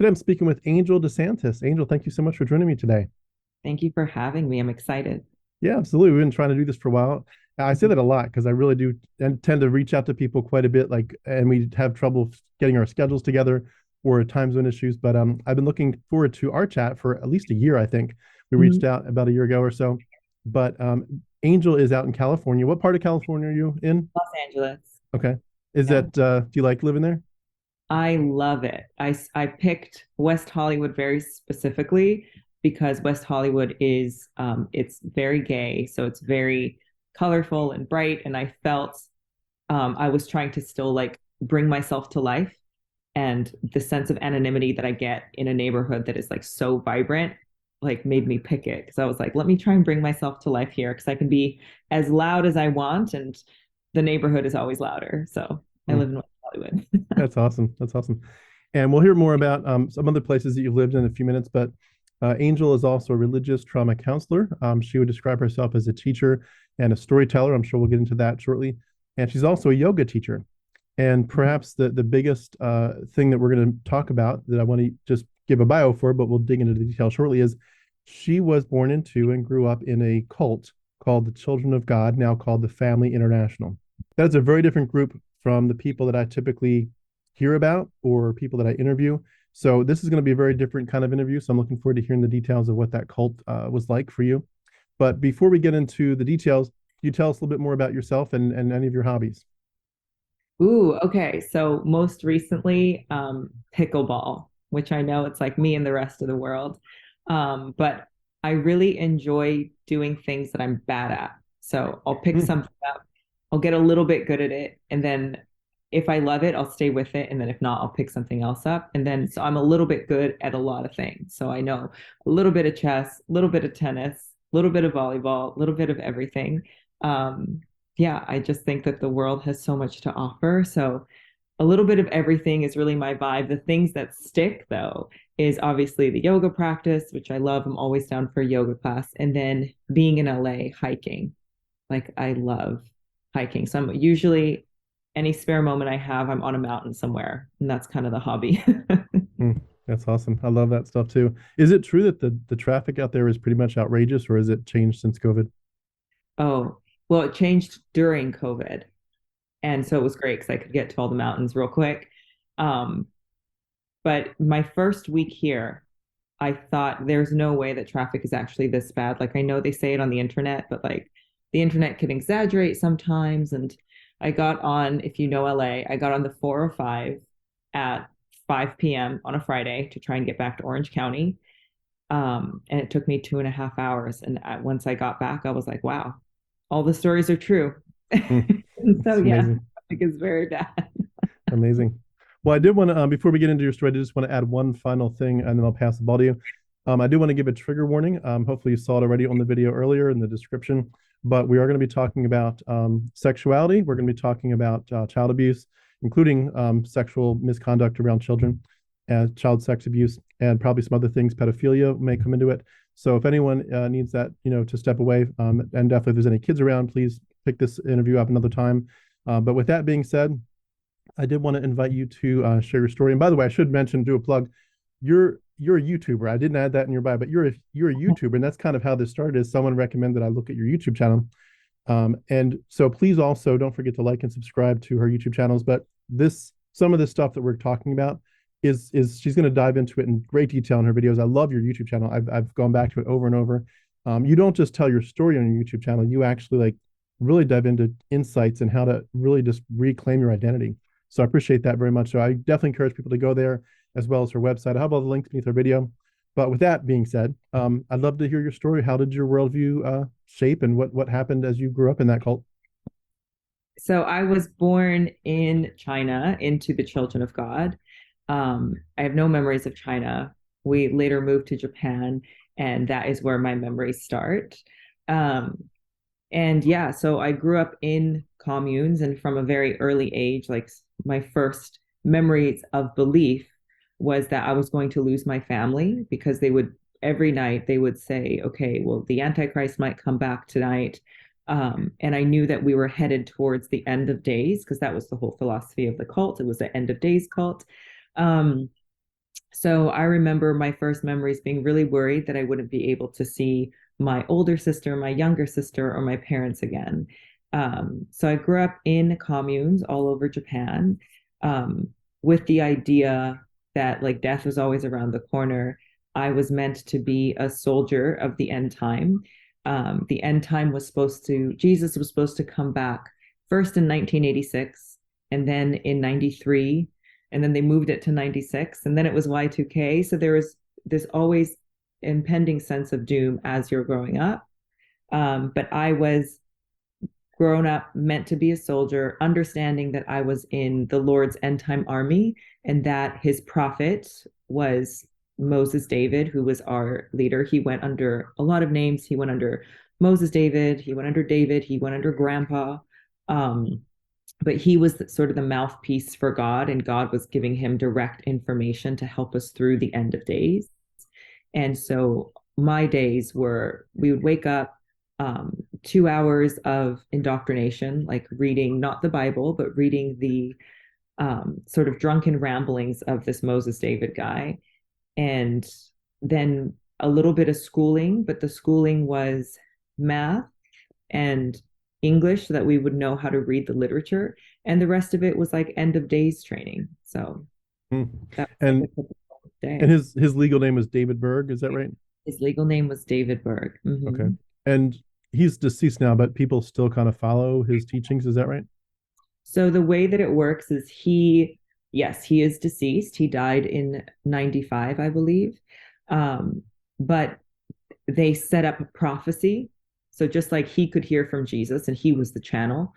Today I'm speaking with Angel DeSantis. Angel, thank you so much for joining me today. Thank you for having me. I'm excited. Yeah, absolutely. We've been trying to do this for a while. I say that a lot because I really do tend to reach out to people quite a bit, and we have trouble getting our schedules together or time zone issues. But I've been looking forward to our chat for at least a year, I think. We Mhm. reached out about a year ago or so. But Angel is out in California. What part of California are you in? Los Angeles. Okay. Is Yeah. do you like living there? I love it. I picked West Hollywood very specifically because West Hollywood is it's very gay, so it's very colorful and bright. And I felt I was trying to still like bring myself to life, and the sense of anonymity that I get in a neighborhood that is like so vibrant like made me pick it because I was like, let me try and bring myself to life here because I can be as loud as I want, and the neighborhood is always louder. So I Hmm, live in West Hollywood. that's awesome. That's awesome. And we'll hear more about some other places that you've lived in a few minutes. But Angel is also a religious trauma counselor. She would describe herself as a teacher and a storyteller. I'm sure we'll get into that shortly. And she's also a yoga teacher. And perhaps the biggest thing that we're going to talk about that I want to just give a bio for, but we'll dig into the details shortly, is she was born into and grew up in a cult called the Children of God, now called the Family International. That is a very different group from the people that I typically hear about or people that I interview. So this is going to be a very different kind of interview. So I'm looking forward to hearing the details of what that cult was like for you. But before we get into the details, can you tell us a little bit more about yourself and any of your hobbies? Ooh, okay. So most recently, pickleball, which I know it's like me and the rest of the world. But I really enjoy doing things that I'm bad at. So I'll pick Hmm. something up, I'll get a little bit good at it, and then if I love it, I'll stay with it. And then if not, I'll pick something else up. And then so I'm a little bit good at a lot of things. So I know a little bit of chess, a little bit of tennis, a little bit of volleyball, a little bit of everything. Um, yeah, I just think that the world has so much to offer. So a little bit of everything is really my vibe. The things that stick, though, is obviously the yoga practice, which I love. I'm always down for a yoga class. And then being in LA, hiking. Like, I love hiking. So I'm usually any spare moment I have, I'm on a mountain somewhere. And that's kind of the hobby. Hmm. That's awesome. I love that stuff too. Is it true that the traffic out there is pretty much outrageous, or has it changed since COVID? Oh, well, it changed during COVID. And so it was great because I could get to all the mountains real quick. Um, but my first week here, I thought there's no way that traffic is actually this bad. Like I know they say it on the internet, but like the internet can exaggerate sometimes. And I got on, if you know LA, I got on the 405 at 5 p.m. on a Friday to try and get back to Orange County. And it took me 2.5 hours. And once I got back, I was like, wow, all the stories are true. Hmm. So It's yeah, amazing. traffic is very bad. Amazing. Well, I did want to, before we get into your story, I just want to add one final thing and then I'll pass the ball to you. I do want to give a trigger warning. Hopefully, you saw it already on the video earlier in the description, but we are going to be talking about sexuality. We're going to be talking about child abuse, including sexual misconduct around children and child sex abuse, and probably some other things. Pedophilia may come into it. So, if anyone needs that, to step away, and definitely if there's any kids around, please pick this interview up another time. But with that being said, I did want to invite you to share your story. And by the way, I should mention, do a plug. You're a YouTuber. I didn't add that in your bio, but you're a YouTuber, and that's kind of how this started. Is someone recommended I look at your YouTube channel, and so please also don't forget to like and subscribe to her YouTube channels. But this some of the stuff that we're talking about is she's going to dive into it in great detail in her videos. I love your YouTube channel. I've gone back to it over and over. You don't just tell your story on your YouTube channel. You actually like really dive into insights and how to really just reclaim your identity. So I appreciate that very much. So I definitely encourage people to go there as well as her website. I have all the links beneath her video. But with that being said, I'd love to hear your story. How did your worldview shape, and what happened as you grew up in that cult? So I was born in China into the Children of God. I have no memories of China. We later moved to Japan, and that is where my memories start. Um, and yeah, so I grew up in communes, and from a very early age, like my first memories of belief was that I was going to lose my family because they would every night they would say, okay, well, the Antichrist might come back tonight. And I knew that we were headed towards the end of days because that was the whole philosophy of the cult. It was the end of days cult. Um, So I remember my first memories being really worried that I wouldn't be able to see my older sister, my younger sister, or my parents again. So I grew up in communes all over Japan, um, with the idea that like death was always around the corner. I was meant to be a soldier of the end time. The end time was Jesus was supposed to come back first in 1986 and then in 93, and then they moved it to 96, and then it was Y2K. So there was this always impending sense of doom as you're growing up. But I was grown up, meant to be a soldier, understanding that I was in the Lord's end time army and that his prophet was Moses David, who was our leader. He went under a lot of names. He went under Moses David, he went under David, he went under Grandpa. Um, but he was sort of the mouthpiece for God, and God was giving him direct information to help us through the end of days. And so my days were, we would wake up, 2 hours of indoctrination, like reading not the Bible, but reading the sort of drunken ramblings of this Moses David guy. And then a little bit of schooling, but the schooling was math and English so that we would know how to read the literature. And the rest of it was like end of days training. So Hmm. that was like a And typical and day. his legal name is David Berg, is that right? His legal name was David Berg. Okay. Mhm. And he's deceased now, but people still kind of follow his teachings, is that right? So the way that it works is yes, he is deceased. He died in 95, I believe. Um, but they set up a prophecy. So just like he could hear from Jesus and he was the channel,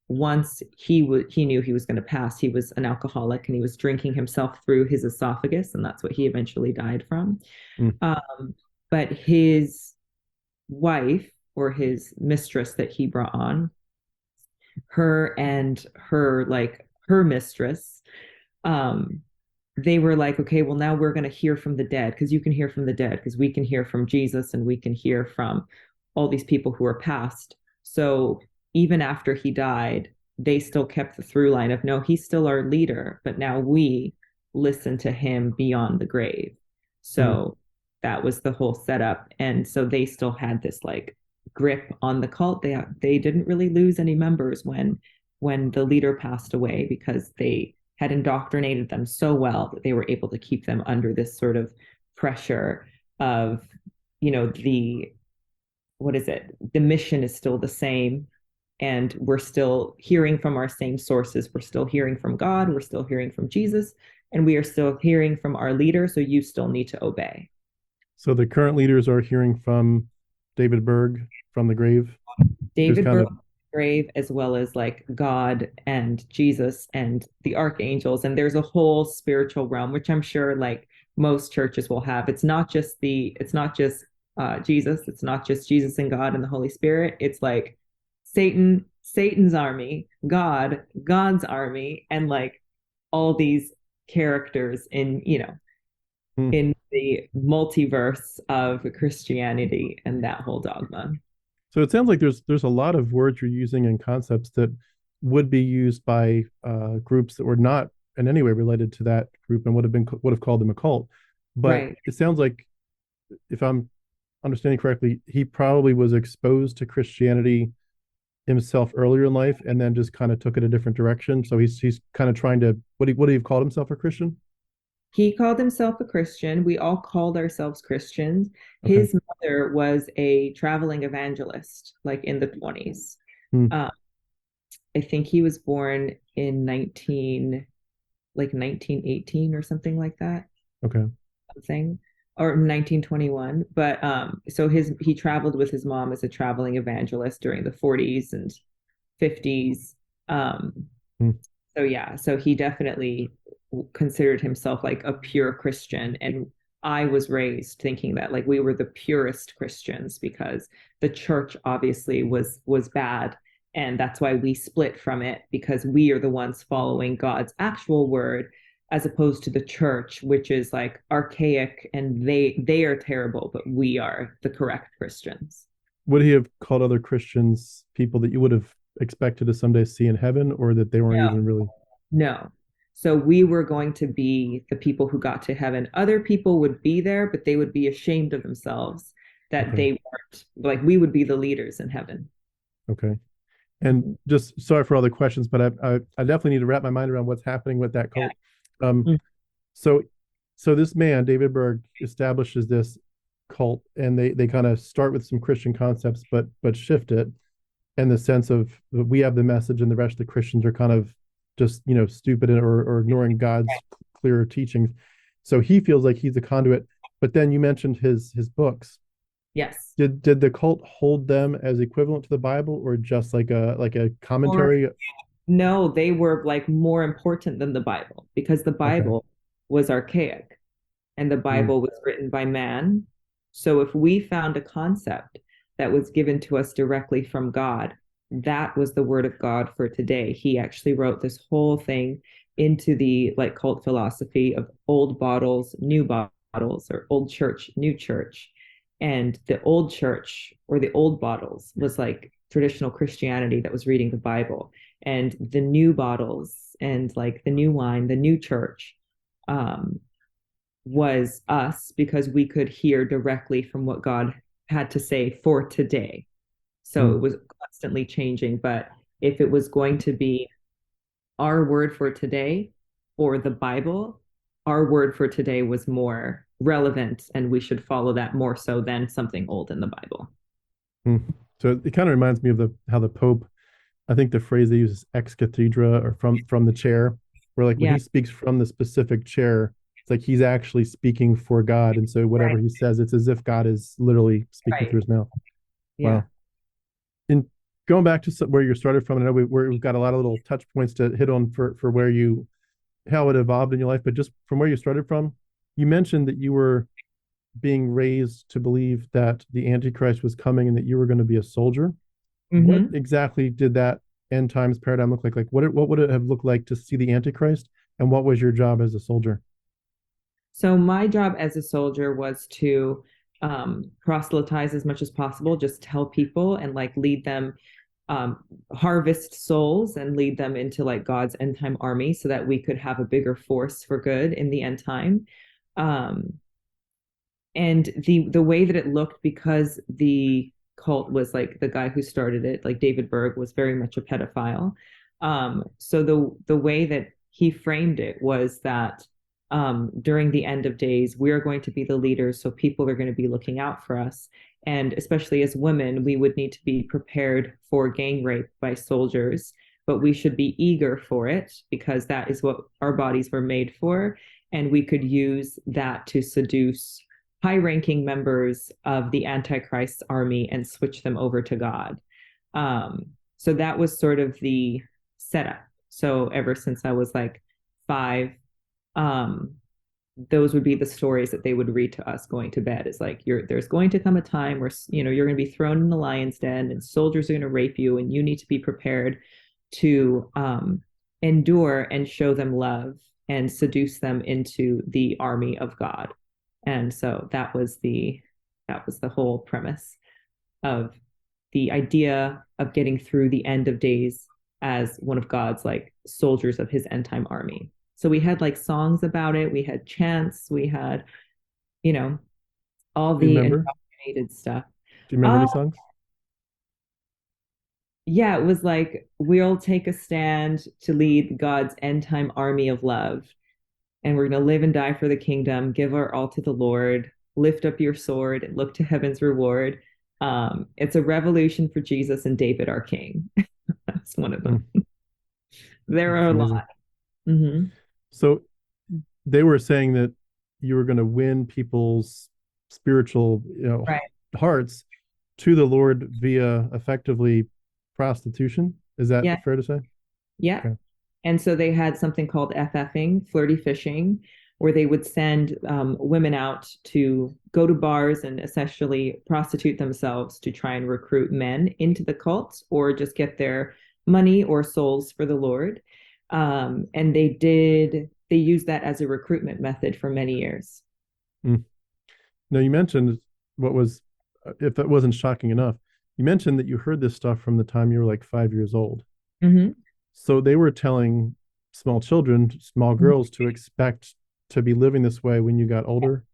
once he knew he was going to pass, he was an alcoholic and he was drinking himself through his esophagus, and that's what he eventually died from. Mm. Um, but his wife, or his mistress that he brought on, her and her mistress, um, they were like, okay, well, now we're going to hear from the dead, because you can hear from the dead, because we can hear from Jesus and we can hear from all these people who are past. So even after he died, they still kept the through line of, no, he's still our leader, but now we listen to him beyond the grave. Mm. So that was the whole setup. And so they still had this like grip on the cult. They didn't really lose any members when the leader passed away, because they had indoctrinated them so well that they were able to keep them under this sort of pressure of, the what is it? The mission is still the same, and we're still hearing from our same sources. We're still hearing from God, we're still hearing from Jesus, and we are still hearing from our leader. So you still need to obey. So the current leaders are hearing from David Berg from the grave, who's David kind Burke of grave, as well as like God and Jesus and the archangels. And there's a whole spiritual realm, which I'm sure like most churches will have. It's not just Jesus. It's not just Jesus and God and the Holy Spirit. It's like Satan's army, God's army, and like all these characters hmm. in the multiverse of Christianity and that whole dogma. So it sounds like there's a lot of words you're using and concepts that would be used by groups that were not in any way related to that group and would have called them a cult. But Right. it sounds like, if I'm understanding correctly, he probably was exposed to Christianity himself earlier in life and then just kind of took it a different direction. So he's kind of trying to, what do you called himself, a Christian? He called himself a Christian. We all called ourselves Christians. Okay. His mother was a traveling evangelist, like in the 20s. Hmm. Um, I think he was born in 1918 or something like that, Okay. something, or 1921. But so he traveled with his mom as a traveling evangelist during the 40s and 50s. Um, Hmm. so yeah, so he definitely considered himself like a pure Christian. And I was raised thinking that like we were the purest Christians, because the church obviously was bad. And that's why we split from it, because we are the ones following God's actual word, as opposed to the church, which is like archaic, and they are terrible, but we are the correct Christians. Would he have called other Christians people that you would have expected to someday see in heaven, or that they weren't No, even really? no. So we were going to be the people who got to heaven. Other people would be there, but they would be ashamed of themselves that Okay. they weren't, like, we would be the leaders in heaven. Okay. And Mhm. just sorry for all the questions, but I definitely need to wrap my mind around what's happening with that Yeah. cult. Um, Mm. so so this man, David Berg, establishes this cult, and they kind of start with some Christian concepts, but shift it in the sense of we have the message, and the rest of the Christians are kind of just stupid or ignoring God's clearer teachings. So he feels like he's a conduit. But then you mentioned his books. Yes. Did the cult hold them as equivalent to the Bible, or just like a Or commentary? no, they were like more important than the Bible because the Okay. Bible was archaic and the Mm, Bible was written by man. So if we found a concept that was given to us directly from God, that was the word of God for today. He actually wrote this whole thing into the like cult philosophy of old bottles, new bottles, or old church, new church. And the old church or the old bottles was like traditional Christianity that was reading the Bible. And the new bottles and like the new wine, the new church, um, was us because we could hear directly from what God had to say for today. So mm, it was constantly changing. But if it was going to be our word for today or the Bible, our word for today was more relevant and we should follow that more so than something old in the Bible. mm. So it kind of reminds me of the how the Pope, I think the phrase they use is ex cathedra, or from the chair, where like when Yeah, he speaks from the specific chair, it's like he's actually speaking for God. And so whatever right, he says, it's as if God is literally speaking right. through his mouth. Yeah. Wow. In going back to where you started from, I know we've got a lot of little touch points to hit on for where you how it evolved in your life, but just from where you started from, you mentioned that you were being raised to believe that the Antichrist was coming and that you were going to be a soldier. What Mm-hmm. exactly did that end times paradigm look like? Like what would it have looked like to see the Antichrist, and what was your job as a soldier? So my job as a soldier was to proselytize as much as possible, just tell people and like lead them, um, harvest souls and lead them into like God's end time army so that we could have a bigger force for good in the end time. Um, and the way that it looked, because the cult was like the guy who started it, like David Berg, was very much a pedophile. So the way that he framed it was that during the end of days, we're going to be the leaders, so people are going to be looking out for us. And especially as women, we would need to be prepared for gang rape by soldiers, but we should be eager for it because that is what our bodies were made for. And we could use that to seduce high ranking members of the Antichrist's army and switch them over to God. So that was sort of the setup. So ever since I was like 5, um, those would be the stories that they would read to us going to bed. Is like there's going to come a time where you're going to be thrown in the lion's den and soldiers are going to rape you and you need to be prepared to endure and show them love and seduce them into the army of God. And so that was the whole premise of the idea of getting through the end of days as one of God's like soldiers of his end time army. So we had like songs about it, we had chants, we had, you know, all Do you the remember? indoctrinated stuff. Do you remember Uh any songs? yeah, it was like we'll take a stand to lead God's end time army of love. And we're going to live and die for the kingdom, give our all to the Lord, lift up your sword, and look to heaven's reward. It's a revolution for Jesus and David, our king. That's one of Hmm, them. There are that's a amazing. lot. Mm-hmm. So they were saying that you were going to win people's spiritual, Right. hearts to the Lord via effectively prostitution. Is that Yeah. fair to say? Yeah. Okay. And so they had something called FFing, flirty fishing, where they would send women out to go to bars and essentially prostitute themselves to try and recruit men into the cult or just get their money or souls for the Lord. And they used that as a recruitment method for many years. Mm. Now you mentioned what was, if that wasn't shocking enough, you mentioned that you heard this stuff from the time you were like 5 years old. Mm-hmm. So they were telling small children, small girls, to expect to be living this way when you got older?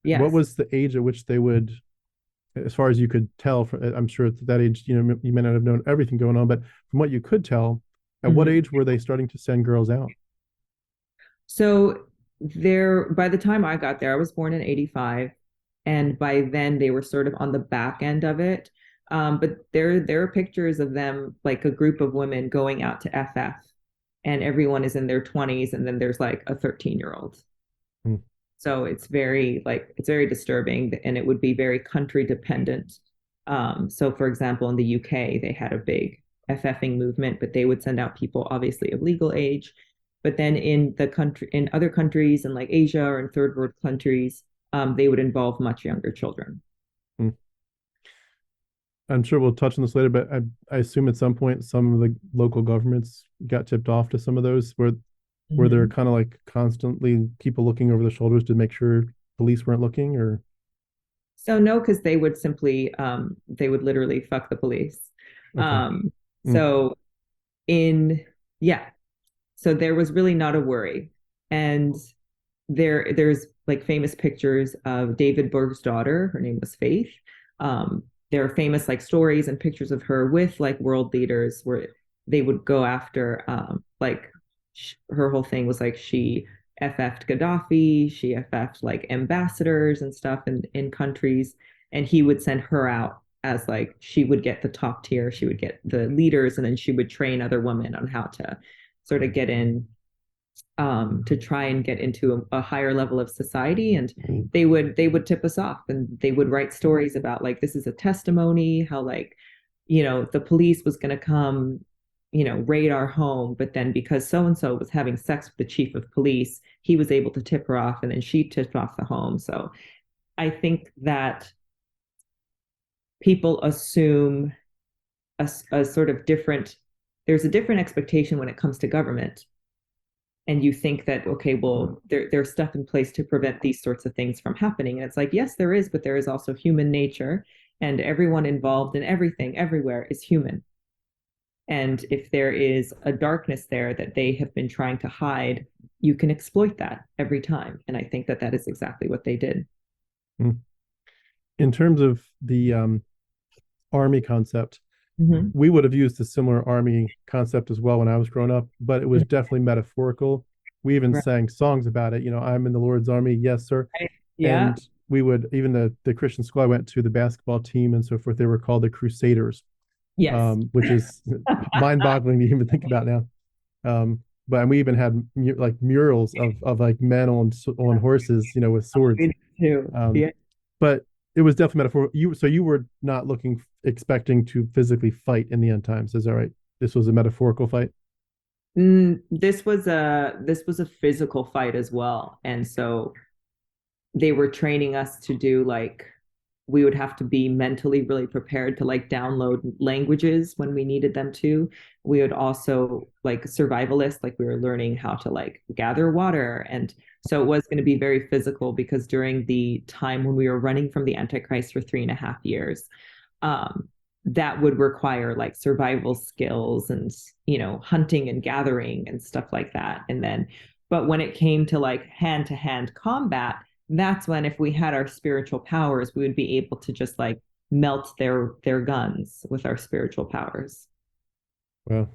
What Yes. was the age at which they would, as far as you could tell, I'm sure at that age, you may not have known everything going on, but from what you could tell, at what Mhm. age were they starting to send girls out? So by the time I got there, I was born in 85, and by then they were sort of on the back end of it. But there are pictures of them, like a group of women going out to FF, and everyone is in their 20s, and then there's like a 13-year-old. Hmm. So it's very disturbing, and it would be very country dependent. So for example, in the UK, they had a big FFing movement, but they would send out people obviously of legal age. But then in other countries in like Asia or in third world countries, they would involve much younger children. Hmm. I'm sure we'll touch on this later, but I assume at some point some of the local governments got tipped off to some of those where they're Mhm. kind of like constantly people looking over their shoulders to make sure police weren't looking, or So no, because they would literally fuck the police. okay. Um, Mm, so in yeah, so there was really not a worry. And there's like famous pictures of David Berg's daughter. Her name was Faith. There are famous like stories and pictures of her with like world leaders where they would go after like her whole thing was like she FF'd Gaddafi, she FF'd like ambassadors and stuff in countries, and he would send her out as like she would get the top tier, she would get the leaders, and then she would train other women on how to sort of get in to try and get into a higher level of society. And they would tip us off, and they would write stories about like this is a testimony how like the police was going to come raid our home, but then because so and so was having sex with the chief of police, he was able to tip her off, and then she tipped off the home. So I think that people assume a sort of different there's a different expectation when it comes to government, and you think that okay, well there's stuff in place to prevent these sorts of things from happening, and it's like yes there is, but there is also human nature, and everyone involved in everything everywhere is human. And if there is a darkness there that they have been trying to hide, you can exploit that every time, and I think that that is exactly what they did. mm. In terms of the army concept, Mm-hmm. we would have used a similar army concept as well when I was growing up, but it was definitely metaphorical. We even Right. sang songs about it. I'm in the Lord's army, yes, sir. Yeah. And we would even the Christian school I went to, the basketball team and so forth, they were called the Crusaders, Yes. which is mind-boggling to even think about now. But we even had like murals of like men on horses, with swords. Me too. Um, Yeah. but it was definitely metaphor. You were not expecting to physically fight in the end times, is that right? This was a metaphorical fight. This was a physical fight as well, and so they were training us to do like we would have to be mentally really prepared to like download languages when we needed them to. We would also like survivalist, like we were learning how to like gather water. And so it was going to be very physical because during the time when we were running from the Antichrist for 3.5 years, um, that would require like survival skills and, hunting and gathering and stuff like that. And then, but when it came to like hand to hand combat, that's when if we had our spiritual powers, we would be able to just like melt their guns with our spiritual powers. Well,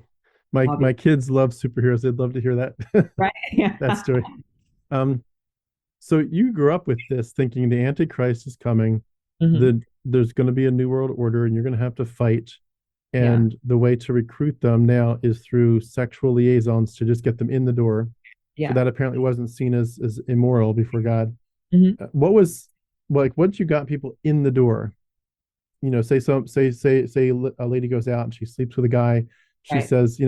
my Obviously, kids love superheroes. They'd love to hear that right? Yeah. that story. Um, so you grew up with this thinking the Antichrist is coming, Hmm. there's going to be a new world order, and you're going to have to fight. Yeah. And the way to recruit them now is through sexual liaisons to just get them in the door. So Yeah. that apparently wasn't seen as immoral before God. Hmm. What was like once you got people in the door? Say a lady goes out and she sleeps with a guy. She Right. says,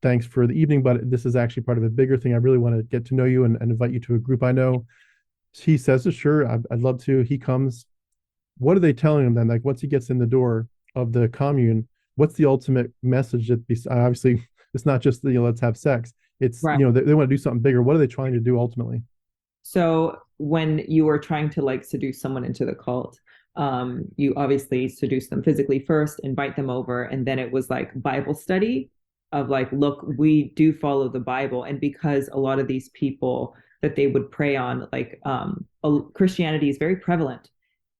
thanks for the evening, but this is actually part of a bigger thing. I really want to get to know you and invite you to a group I know. He says, sure, I'd love to. He comes. What are they telling him then? Like once he gets in the door of the commune, what's the ultimate message that obviously it's not just let's have sex. It's Right. they want to do something bigger. What are they trying to do ultimately? So when you were trying to like seduce someone into the cult, you obviously seduce them physically first, invite them over, and then it was like Bible study. of like, look, we do follow the Bible. And because a lot of these people that they would prey on, like Christianity is very prevalent.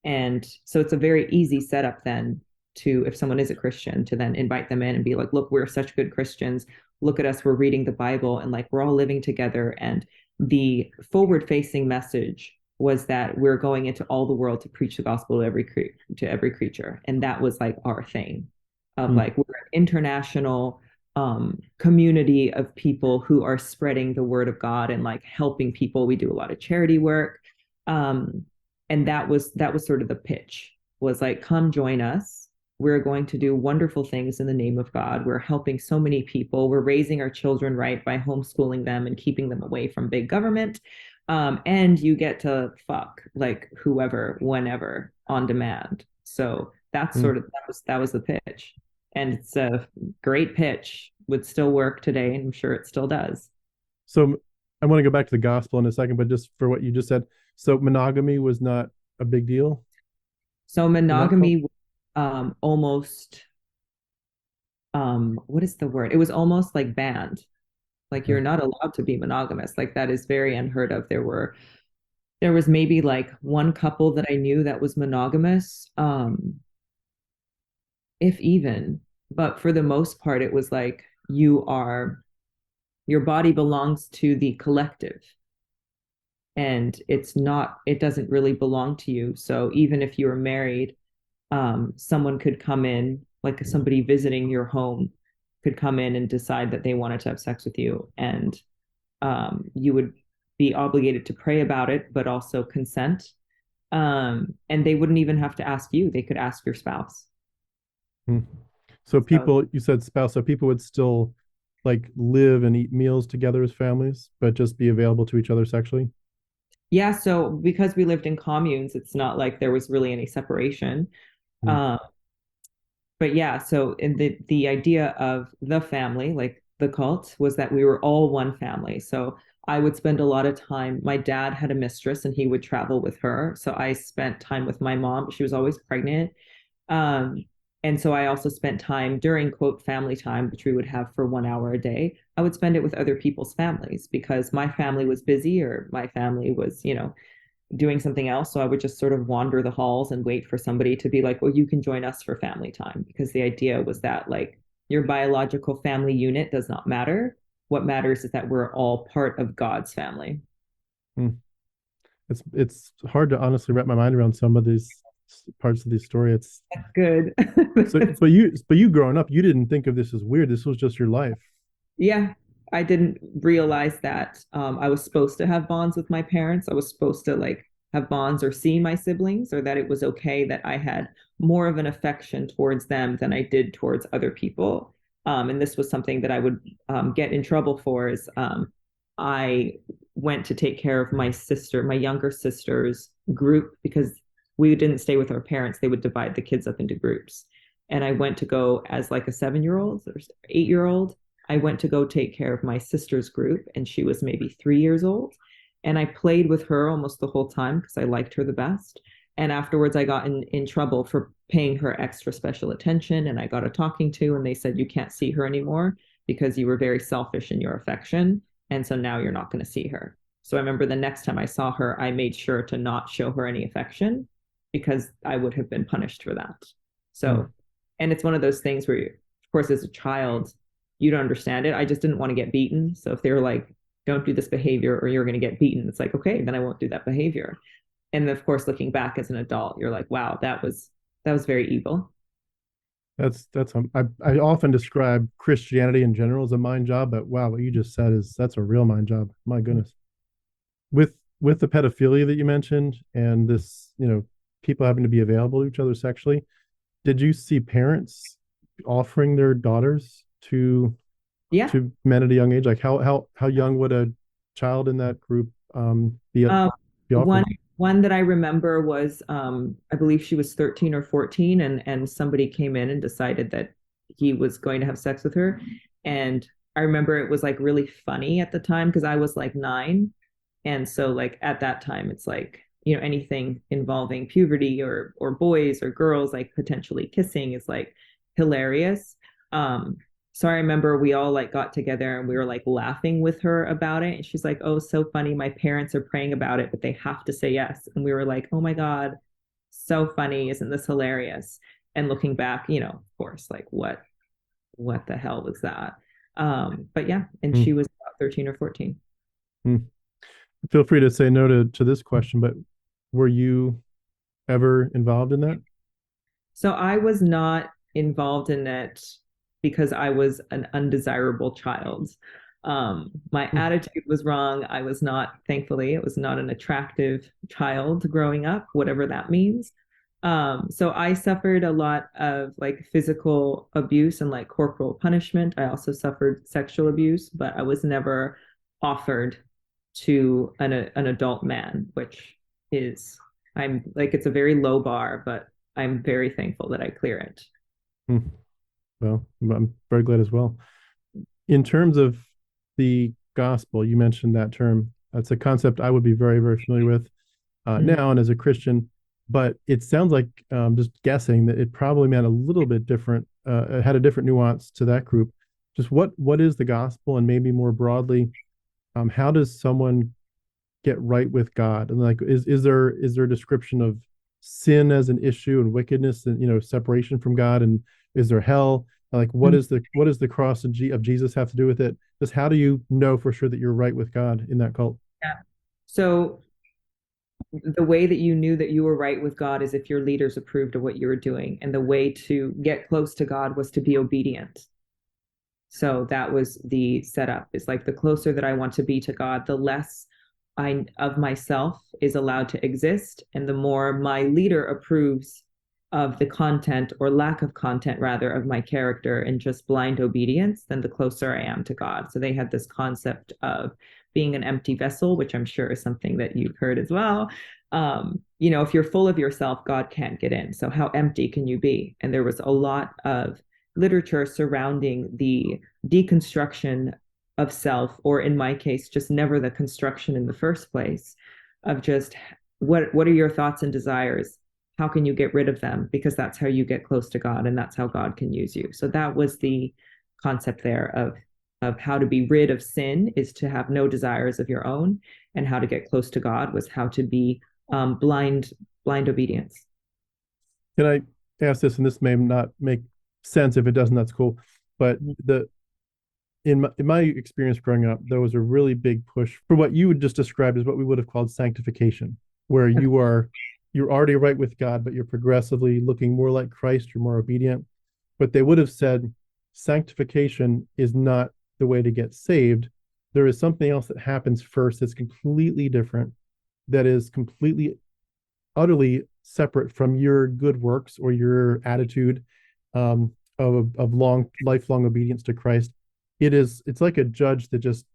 And so it's a very easy setup then to, if someone is a Christian, to then invite them in and be like, look, we're such good Christians. Look at us, we're reading the Bible and like we're all living together. And the forward facing message was that we're going into all the world to preach the gospel to every creature. And that was like our thing of like, we're an international community of people who are spreading the word of God and like helping people. We do a lot of charity work. And that was sort of the pitch, was like, come join us. We're going to do wonderful things in the name of God. We're helping so many people. We're raising our children right by homeschooling them and keeping them away from big government. And you get to fuck like whoever, whenever, on demand. So that's sort of that was the pitch. And it's a great pitch, would still work today, and I'm sure it still does. So I want to go back to the gospel in a second, but just for what you just said, so monogamy was not a big deal So in that cult? monogamy almost what is the word? It was almost like banned. Like Okay. you're not allowed to be monogamous. Like that is very unheard of. There was maybe like one couple that I knew that was monogamous, if even, but for the most part it was like your body belongs to the collective and it doesn't really belong to you. So even if you were married, someone could come in, like somebody visiting your home could come in and decide that they wanted to have sex with you. And you would be obligated to pray about it, but also consent. And they wouldn't even have to ask you, they could ask your spouse. Hmm. So So, people, you said spouse, so people would still like live and eat meals together as families, but just be available to each other sexually. yeah, so because we lived in communes, it's not like there was really any separation. Hmm. Um, but yeah, so in the idea of the family, like the cult, was that we were all one family. So I would spend a lot of time. My dad had a mistress and he would travel with her. So I spent time with my mom. She was always pregnant. Um, and so I also spent time during quote family time, which we would have for 1 hour a day. I would spend it with other people's families because my family was busy or my family was, doing something else. So I would just sort of wander the halls and wait for somebody to be like, well, you can join us for family time. Because the idea was that like your biological family unit does not matter. What matters is that we're all part of God's family. Hmm. It's hard to honestly wrap my mind around some of these parts of the story. It's That's good. so, but you growing up, you didn't think of this as weird. This was just your life. Yeah, I didn't realize that I was supposed to have bonds with my parents. I was supposed to like have bonds or see my siblings, or that it was okay that I had more of an affection towards them than I did towards other people. And this was something that I would get in trouble for is I went to take care of my younger sister's group because we didn't stay with our parents. They would divide the kids up into groups. And I went to go as like a 7 year old or 8 year old. I went to go take care of my sister's group, and she was maybe 3 years old. And I played with her almost the whole time because I liked her the best. And afterwards, I got in trouble for paying her extra special attention. And I got a talking to, and they said, you can't see her anymore because you were very selfish in your affection. And so now you're not going to see her. So I remember the next time I saw her, I made sure to not show her any affection because I would have been punished for that. Hmm. So, and it's one of those things where, of course, as a child, you don't understand it. I just didn't want to get beaten. So if they were like, don't do this behavior or you're going to get beaten, it's like, okay, then I won't do that behavior. And of course, looking back as an adult, you're like, wow, that was very evil. That's I often describe Christianity in general as a mind job, but wow, what you just said is that's a real mind job. My goodness. With the pedophilia that you mentioned and this, people having to be available to each other sexually, did you see parents offering their daughters Yeah. to men at a young age? Like how young would a child in that group Um, be one offered? one that I remember was I believe she was 13 or 14, and somebody came in and decided that he was going to have sex with her. And I remember it was like really funny at the time because I was like 9. And so like at that time it's like, anything involving puberty or boys or girls like potentially kissing is like hilarious. Um So I remember we all like got together and we were like laughing with her about it. And she's like, "Oh, so funny. My parents are praying about it, but they have to say yes." And we were like, "Oh my God, so funny. Isn't this hilarious?" And looking back, of course, like what the hell was that? But yeah, and Hmm. she was about 13 or 14. Hmm. Feel free to say no to this question, but were you ever involved in that? So I was not involved in it because I was an undesirable child. My Hmm. attitude was wrong. I was not, thankfully, it was not an attractive child growing up, whatever that means. So I suffered a lot of like physical abuse and like corporal punishment. I also suffered sexual abuse, but I was never offered to an adult man, which is, I'm like, it's a very low bar, but I'm very thankful that I clear it. Hmm. Well, I'm very glad as well. In terms of the gospel, you mentioned that term. That's a concept I would be very, very familiar with Mhm. now and as a Christian. But it sounds like, just guessing, that it probably meant a little bit different, it had a different nuance to that group. Just what is the gospel, and maybe more broadly, how does someone get right with God? And like, is there a description of sin as an issue and wickedness and separation from God? And is there hell? Like, what is the cross of Jesus have to do with it? Just how do you know for sure that you're right with God in that cult? Yeah. So the way that you knew that you were right with God is if your leaders approved of what you were doing. And the way to get close to God was to be obedient. So that was the setup. It's like the closer that I want to be to God, the less I of myself is allowed to exist, and the more my leader approves of the content or lack of content rather of my character and just blind obedience, then the closer I am to God. So they had this concept of being an empty vessel, which I'm sure is something that you've heard as well. If you're full of yourself, God can't get in. So how empty can you be? And there was a lot of literature surrounding the deconstruction of self, or in my case, just never the construction in the first place, of just what are your thoughts and desires? How can you get rid of them? Because that's how you get close to God and that's how God can use you. So that was the concept there of how to be rid of sin is to have no desires of your own, and how to get close to God was how to be blind obedience. Can I ask this? And this may not make sense. If it doesn't, that's cool. But the in my experience growing up, there was a really big push for what you would just describe as what we would have called sanctification, where you're already right with God, but you're progressively looking more like Christ, you're more obedient. But they would have said sanctification is not the way to get saved. There is something else that happens first that's completely different, that is completely, utterly separate from your good works or your attitude, of long lifelong obedience to Christ. It's like a judge that just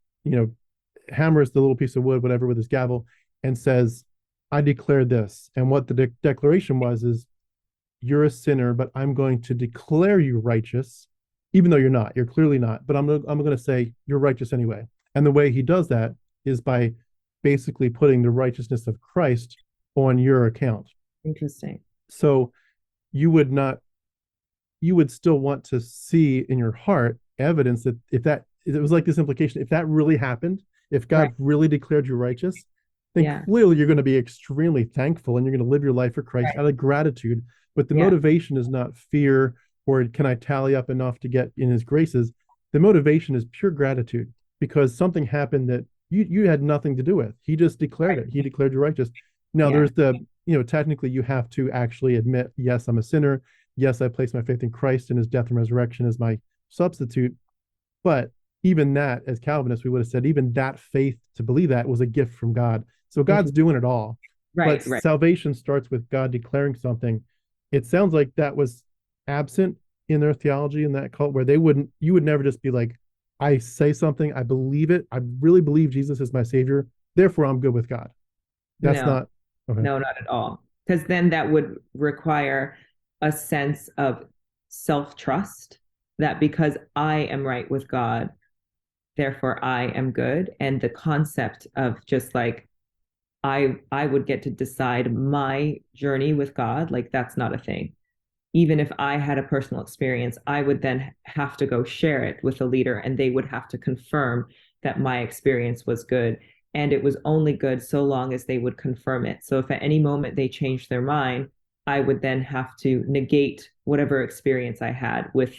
hammers the little piece of wood, whatever, with his gavel, and says, I declare this. And what the declaration was is, you're a sinner, but I'm going to declare you righteous, even though you're not. You're clearly not. But I'm going to say you're righteous anyway. And the way he does that is by basically putting the righteousness of Christ on your account. Interesting. So you would not, you would still want to see in your heart evidence that if it was like this implication, if that really happened, if Right. God really declared you righteous, then Yeah. clearly you're going to be extremely thankful and you're going to live your life for Christ Right. out of gratitude. But the Yeah. motivation is not fear or can I tally up enough to get in his graces. The motivation is pure gratitude because something happened that you had nothing to do with. He just declared Right. it. He declared you righteous. Now Yeah. there's technically you have to actually admit, yes, I'm a sinner. Yes, I place my faith in Christ and his death and resurrection as my substitute. But even that, as Calvinists, we would have said, even that faith to believe that was a gift from God. So God's Interesting. doing it all. But Right. Right. salvation starts with God declaring something. It sounds like that was absent in their theology in that cult, where you would never just be like, I say something, I believe it, I really believe Jesus is my savior, therefore I'm good with God. That's No. not okay. No, not at all. Because then that would require a sense of self trust that because I am right with God, therefore I am good. And the concept of just like, I would get to decide my journey with God, like that's not a thing. even if I had a personal experience, I would then have to go share it with a leader, and they would have to confirm that my experience was good. And it was only good so long as they would confirm it. So if at any moment they changed their mind, I would then have to negate whatever experience I had with,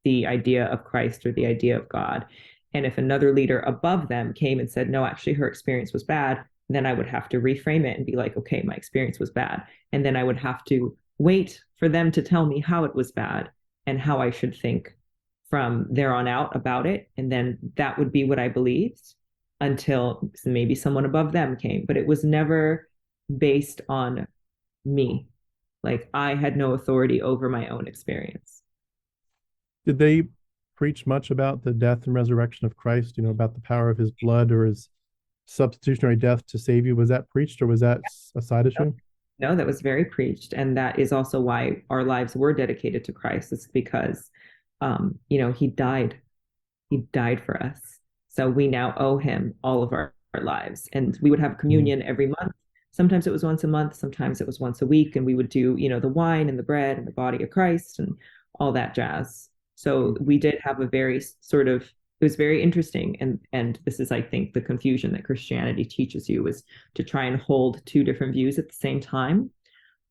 the idea of Christ or the idea of God. And if another leader above them came and said, no, actually, her experience was bad, then I would have to reframe it and be like, okay, my experience was bad. And then I would have to wait for them to tell me how it was bad and how I should think from there on out about it. And then that would be what I believed until maybe someone above them came. But it was never based on me. Like I had no authority over my own experience. Did they preach much about the death and resurrection of Christ, about the power of his blood or his substitutionary death to save you? Was that preached or was that a side issue? No, that was very preached. And that is also why our lives were dedicated to Christ. It's because, he died. He died for us. So we now owe him all of our lives. And we would have communion every month. Sometimes it was once a month, sometimes it was once a week. And we would do, the wine and the bread and the body of Christ and all that jazz. So we did have a very sort of, it was very interesting. And this is, I think, the confusion that Christianity teaches you is to try and hold two different views at the same time.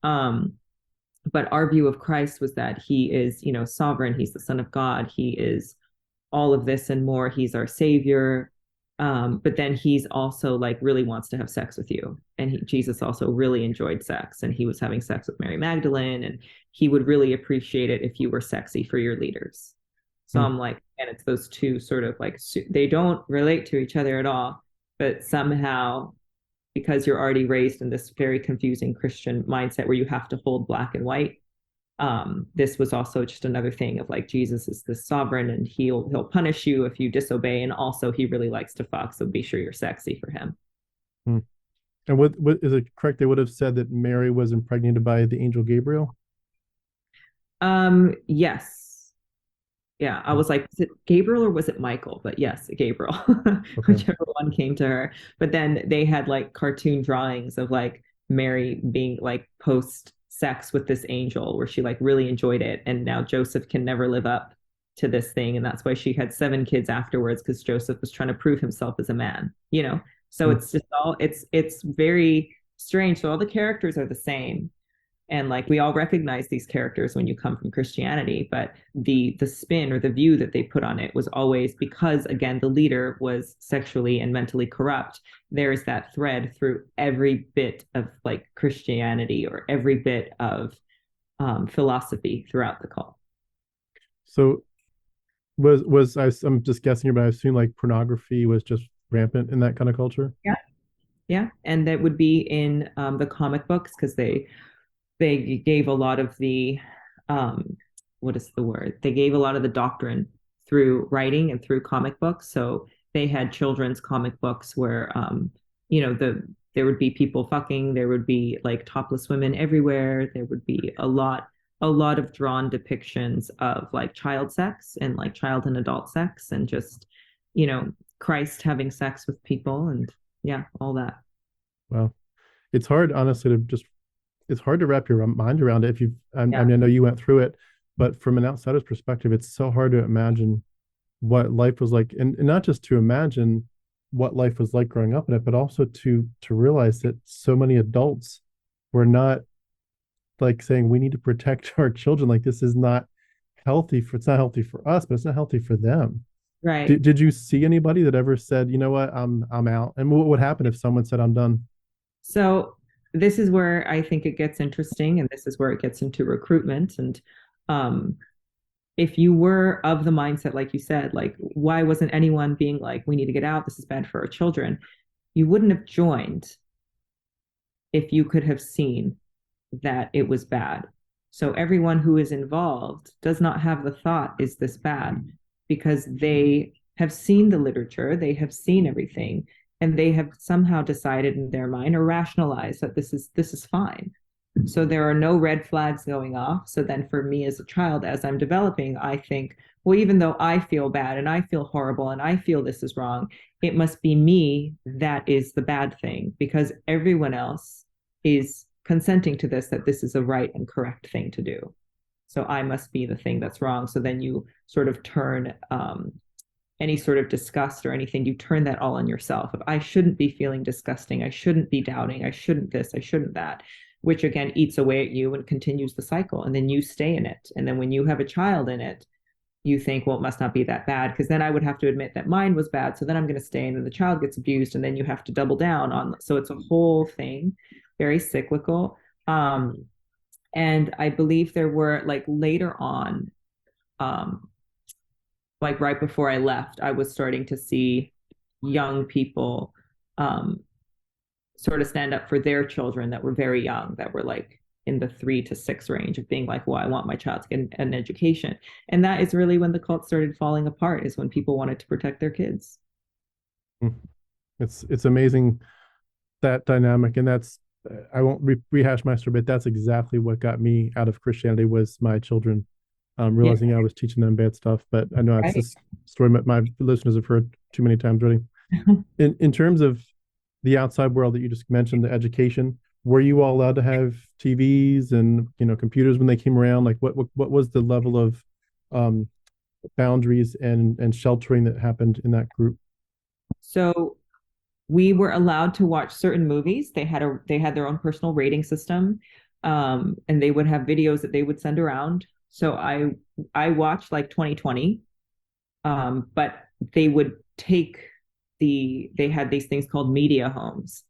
But our view of Christ was that he is, sovereign. He's the Son of God. He is all of this and more. He's our savior. But then he's also like really wants to have sex with you. And Jesus also really enjoyed sex, and he was having sex with Mary Magdalene, and he would really appreciate it if you were sexy for your leaders. So I'm like, and it's those two sort of like, they don't relate to each other at all, but somehow, because you're already raised in this very confusing Christian mindset where you have to hold black and white, this was also just another thing of like, Jesus is the sovereign and he'll punish you if you disobey. And also he really likes to fuck. So be sure you're sexy for him. And what is it correct? They would have said that Mary was impregnated by the angel Gabriel. Yes. Yeah. I was like, is it Gabriel or was it Michael? But yes, Gabriel, whichever one came to her. But then they had like cartoon drawings of like Mary being like post sex with this angel where she like really enjoyed it, and now Joseph can never live up to this thing, and that's why she had 7 kids afterwards, because Joseph was trying to prove himself as a man, so it's just all it's very strange. So all the characters are the same, and like we all recognize these characters when you come from Christianity, but the spin or the view that they put on it was always because, again, the leader was sexually and mentally corrupt. There is that thread through every bit of like Christianity or every bit of philosophy throughout the cult. So I'm just guessing here, but I assume like pornography was just rampant in that kind of culture. Yeah, and that would be in the comic books, because they gave a lot of the what is the word? They gave a lot of the doctrine through writing and through comic books. So they had children's comic books where there would be people fucking, there would be like topless women everywhere, there would be a lot of drawn depictions of like child sex and like child and adult sex, and just Christ having sex with people, and yeah, all that. Well, it's hard, honestly, it's hard to wrap your mind around it. I mean, I know you went through it, but from an outsider's perspective, it's so hard to imagine what life was like, and not just to imagine what life was like growing up in it, but also to realize that so many adults were not like saying we need to protect our children. Like this is not healthy it's not healthy for us, but it's not healthy for them. Right. Did you see anybody that ever said, you know what, I'm out? And what would happen if someone said, I'm done? So this is where I think it gets interesting, and this is where it gets into recruitment. And if you were of the mindset, like you said, like, why wasn't anyone being like, we need to get out, this is bad for our children? You wouldn't have joined if you could have seen that it was bad. So everyone who is involved does not have the thought, is this bad? Because they have seen the literature, they have seen everything, and they have somehow decided in their mind or rationalized that this is fine. So there are no red flags going off. So then for me as a child, as I'm developing, I think, well, even though I feel bad and I feel horrible and I feel this is wrong, it must be me that is the bad thing, because everyone else is consenting to this, that this is a right and correct thing to do. So I must be the thing that's wrong. So then you sort of turn any sort of disgust or anything, you turn that all on yourself. If I shouldn't be feeling disgusting, I shouldn't be doubting, I shouldn't this, I shouldn't that, which again eats away at you and continues the cycle. And then you stay in it. And then when you have a child in it, you think, well, it must not be that bad, because then I would have to admit that mine was bad. So then I'm going to stay, and then the child gets abused, and then you have to double down on. So it's a whole thing, very cyclical. And I believe there were like later on, like right before I left, I was starting to see young people sort of stand up for their children that were very young, that were like in the 3 to 6 range, of being like, well, I want my child to get an education. And that is really when the cult started falling apart, is when people wanted to protect their kids. It's amazing, that dynamic. And that's, I won't rehash my story, but that's exactly what got me out of Christianity, was my children, realizing I was teaching them bad stuff. But I know that's this story my listeners have heard too many times already. In terms of the outside world that you just mentioned, the education, were you all allowed to have TVs and computers when they came around? Like what was the level of boundaries and sheltering that happened in that group? So we were allowed to watch certain movies. They had their own personal rating system, and they would have videos that they would send around. So I watched like 2020, but they would they had these things called media homes,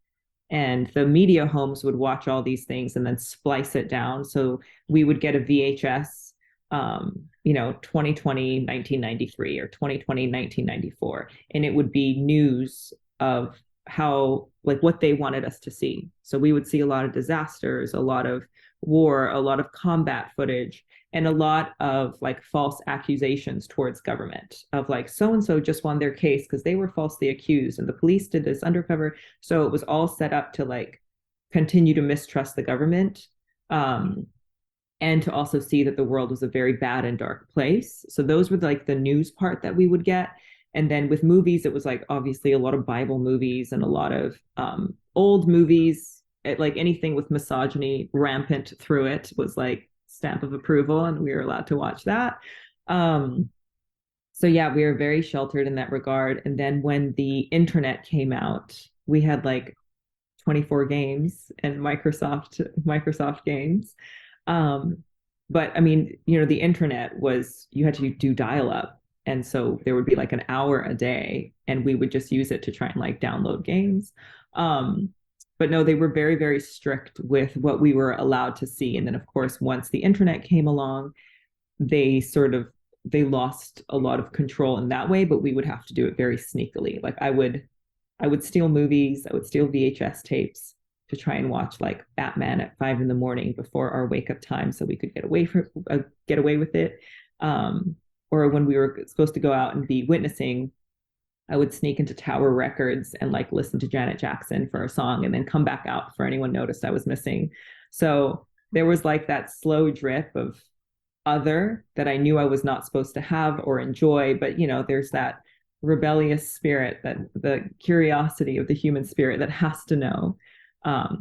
and the media homes would watch all these things and then splice it down. So we would get a VHS, 2020 1993 or 2020 1994, and it would be news of how, like, what they wanted us to see. So we would see a lot of disasters, a lot of war, a lot of combat footage, and a lot of like false accusations towards government, of like, so and so just won their case because they were falsely accused and the police did this undercover. So it was all set up to like continue to mistrust the government, and to also see that the world was a very bad and dark place. So those were like the news part that we would get. And then with movies, it was like obviously a lot of Bible movies and a lot of old movies. Like anything with misogyny rampant through it was like stamp of approval, and we were allowed to watch that. So yeah, we were very sheltered in that regard. And then when the internet came out, we had like 24 games and Microsoft games. But I mean, the internet was, you had to do dial up. And so there would be like an hour a day, and we would just use it to try and like download games. But no, they were very, very strict with what we were allowed to see. And then, of course, once the internet came along, they lost a lot of control in that way, but we would have to do it very sneakily. Like I would steal movies, I would steal VHS tapes to try and watch like Batman at 5 a.m. before our wake up time, so we could get away with it. Or when we were supposed to go out and be witnessing, I would sneak into Tower Records and like listen to Janet Jackson for a song, and then come back out before anyone noticed I was missing. So there was like that slow drip of other that I knew I was not supposed to have or enjoy. But there's that rebellious spirit, that the curiosity of the human spirit that has to know.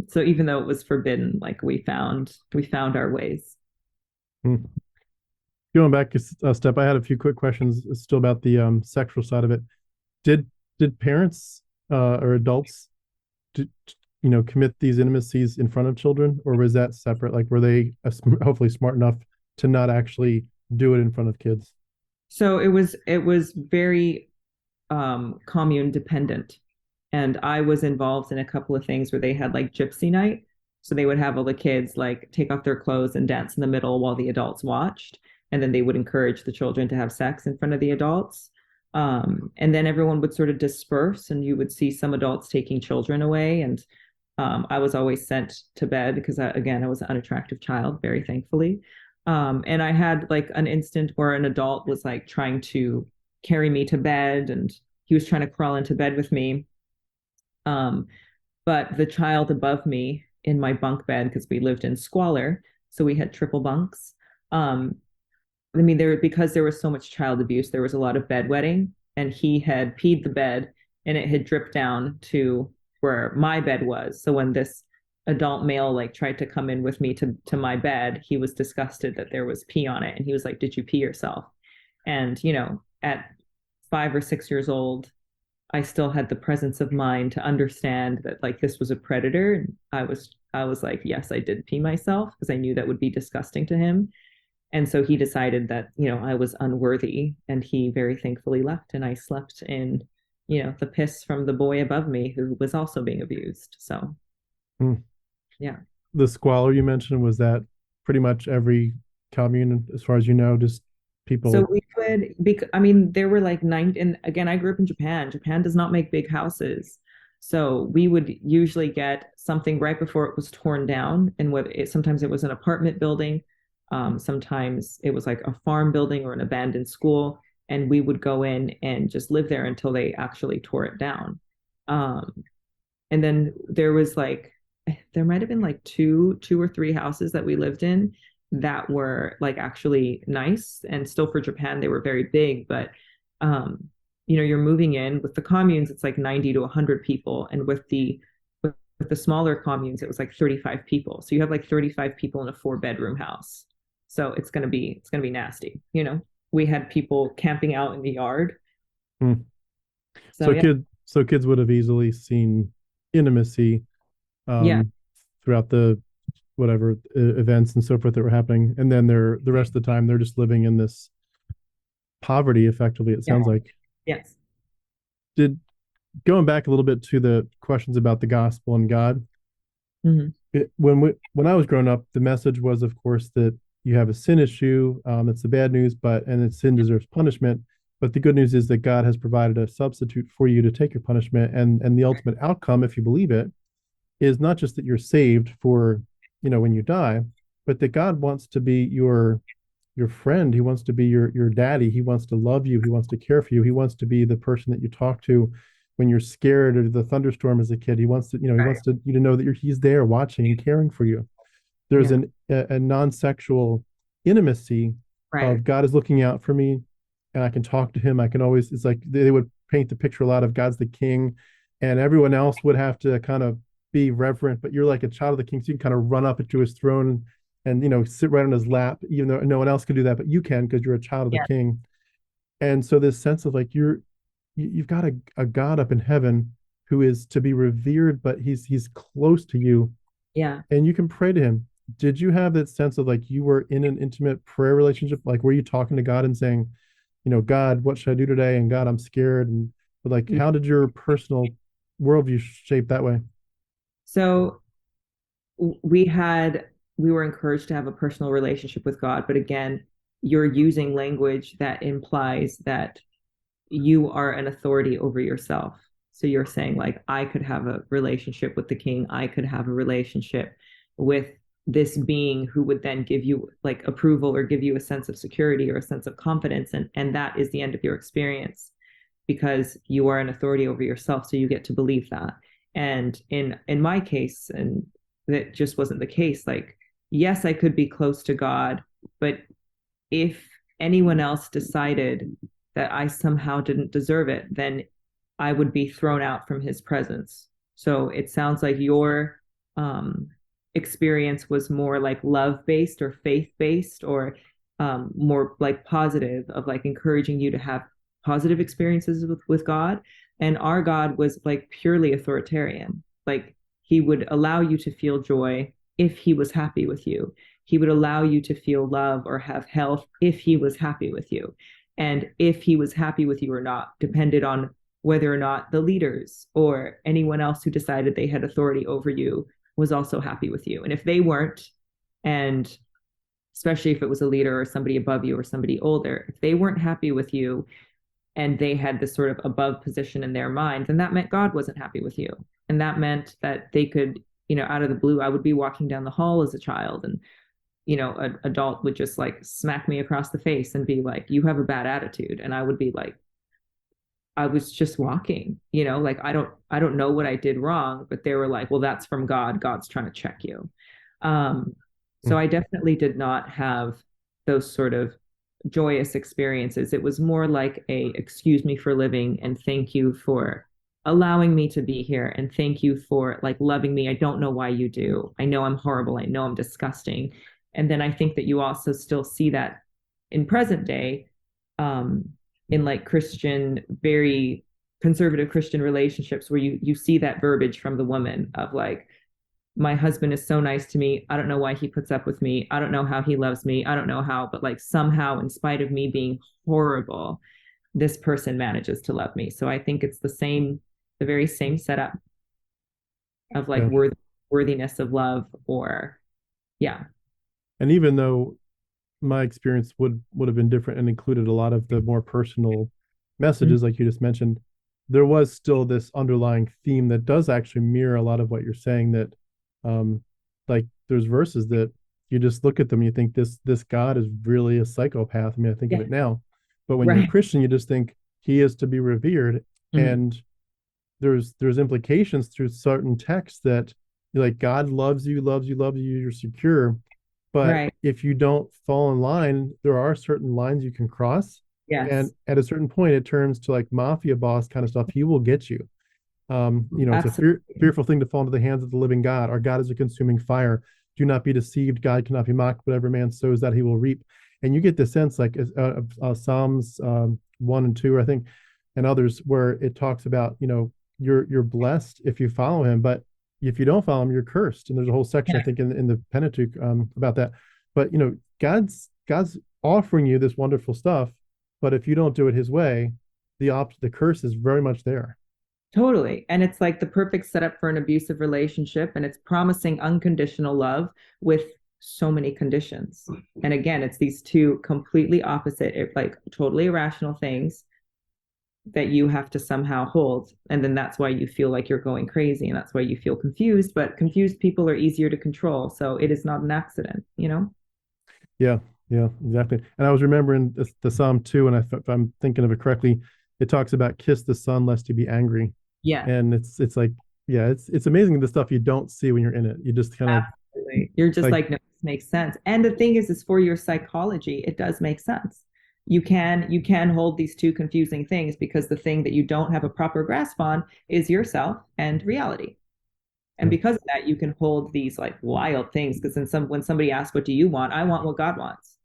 So even though it was forbidden, like we found our ways. Going back a step, I had a few quick questions still about the sexual side of it. Did parents or adults commit these intimacies in front of children, or was that separate? Like, were they hopefully smart enough to not actually do it in front of kids? So it was very commune dependent. And I was involved in a couple of things where they had like gypsy night. So they would have all the kids like take off their clothes and dance in the middle while the adults watched. And then they would encourage the children to have sex in front of the adults. And then everyone would sort of disperse, and you would see some adults taking children away. And I was always sent to bed because, again, I was an unattractive child, very thankfully. And I had like an instant where an adult was like trying to carry me to bed, and he was trying to crawl into bed with me. But the child above me in my bunk bed, because we lived in squalor, so we had triple bunks. I mean, because there was so much child abuse, there was a lot of bedwetting, and he had peed the bed, and it had dripped down to where my bed was. So when this adult male like tried to come in with me to my bed, he was disgusted that there was pee on it, and he was like, "Did you pee yourself?" And at 5 or 6 years old, I still had the presence of mind to understand that like this was a predator. And I was like, yes, I did pee myself because I knew that would be disgusting to him. And so he decided that, I was unworthy, and he very thankfully left, and I slept in, the piss from the boy above me who was also being abused. So, Hmm. yeah. The squalor you mentioned, was that pretty much every commune, as far as you know, just So people? we could, I mean, there were like nine, and again, I grew up in Japan. Japan does not make big houses. So we would usually get something right before it was torn down. And sometimes it was an apartment building. Sometimes it was like a farm building or an abandoned school. And we would go in and just live there until they actually tore it down. Um, and then there might have been like two or three houses that we lived in that were like actually nice, and still for Japan they were very big, but um you're moving in with the communes, it's like 90 to 100 people, and with the smaller communes it was like 35 people, so you have like 35 people in a 4 bedroom house. So it's going to be nasty. We had people camping out in the yard. Hmm. So yeah. So kids would have easily seen intimacy Yeah. um, throughout the whatever events and so forth that were happening, and then the rest of the time they're just living in this poverty. Effectively, it Yeah. sounds like. Yes. Did Going back a little bit to the questions about the gospel and God, Hmm. when I was growing up, the message was, of course, that you have a sin issue. It's the bad news, and that sin deserves punishment. But the good news is that God has provided a substitute for you to take your punishment, and the ultimate outcome, if you believe it, is not just that you're saved for, when you die, but that God wants to be your friend. He wants to be your daddy. He wants to love you. He wants to care for you. He wants to be the person that you talk to when you're scared of the thunderstorm as a kid. He wants to, he Right. wants to you to know that he's there watching and caring for you. There's Yeah. a non-sexual intimacy Right. of God is looking out for me, and I can talk to him. I can always, it's like they would paint the picture a lot of God's the king, and everyone else would have to kind of be reverent, but you're like a child of the king, so you can kind of run up into his throne and sit right on his lap, even though no one else can do that, but you can because you're a child of the Yeah. king. And so this sense of like you've got a God up in heaven who is to be revered, but he's close to you, Yeah. and you can pray to him. Did you have that sense of like you were in an intimate prayer relationship? Like, were you talking to God and saying, God, what should I do today? And God, I'm scared. And but like, Yeah. how did your personal worldview shape that way? So we had we were encouraged to have a personal relationship with God, but again, you're using language that implies that you are an authority over yourself. So you're saying like I could have a relationship with the king, I could have a relationship with this being who would then give you like approval or give you a sense of security or a sense of confidence, and that is the end of your experience because you are an authority over yourself, so you get to believe that. And in my case, and that just wasn't the case, like yes, I could be close to God, but if anyone else decided that I somehow didn't deserve it, then I would be thrown out from his presence. So it sounds like your um, experience was more like love based or faith based, or more like positive, of like encouraging you to have positive experiences with God. And our God was like purely authoritarian. Like he would allow you to feel joy if he was happy with you. He would allow you to feel love or have health if he was happy with you. And if he was happy with you or not depended on whether or not the leaders or anyone else who decided they had authority over you was also happy with you. And if they weren't, and especially if it was a leader or somebody above you or somebody older, if they weren't happy with you and they had this sort of above position in their mind, then that meant God wasn't happy with you. And that meant that they could, out of the blue, I would be walking down the hall as a child, and an adult would just like smack me across the face and be like, you have a bad attitude. And I would be like, I was just walking, like I don't know what I did wrong, but they were like, well, that's from God. God's trying to check you. So Mm. I definitely did not have those sort of joyous experiences. It was more like a excuse me for living and thank you for allowing me to be here, and thank you for like loving me. I don't know why you do. I know I'm horrible. I know I'm disgusting. And then I think that you also still see that in present day, um, in like Christian, very conservative Christian relationships where you see that verbiage from the woman of like, my husband is so nice to me. I don't know why he puts up with me. I don't know how he loves me. I don't know how, but like somehow, in spite of me being horrible, this person manages to love me. So I think it's the very same setup of like Yeah. worthiness of love, or yeah. And even though my experience would have been different and included a lot of the more personal Mm-hmm. messages, like you just mentioned, there was still this underlying theme that does actually mirror a lot of what you're saying. That, um, like there's verses that you just look at them and you think this God is really a psychopath. I mean, I think of Yeah. it now, but when you're a Right. Christian, you just think he is to be revered, Mm-hmm. and there's implications through certain texts that like God loves you, loves you, loves you, you're secure. But Right. if you don't fall in line, there are certain lines you can cross. And Yes. at a certain point, it turns to like mafia boss kind of stuff. He will get you. It's a Absolutely. fearful thing to fall into the hands of the living God. Our God is a consuming fire. Do not be deceived. God cannot be mocked. Whatever man sows, that he will reap. And you get the sense, like Psalms 1 and 2, I think, and others, where it talks about, you're blessed if you follow him, but if you don't follow him, you're cursed. And there's a whole section, I Yeah. think, in the Pentateuch about that. But God's offering you this wonderful stuff, but if you don't do it His way, the curse is very much there. Totally. And it's like the perfect setup for an abusive relationship. And it's promising unconditional love with so many conditions. And again, it's these two completely opposite, like totally irrational things that you have to somehow hold. And then that's why you feel like you're going crazy. And that's why you feel confused. But confused people are easier to control. So it is not an accident, you know? Yeah, yeah, exactly. And I was remembering the Psalm 2, and if I'm thinking of it correctly, it talks about kiss the Son lest you be angry, Yeah. and it's like, yeah, it's amazing the stuff you don't see when you're in it. You just kind of Absolutely. You're just like, like, no, this makes sense. And the thing is for your psychology, it does make sense. You can hold these two confusing things because the thing that you don't have a proper grasp on is yourself and reality. And yeah, because of that, you can hold these like wild things. Because when somebody asks, what do you want? I want what God wants.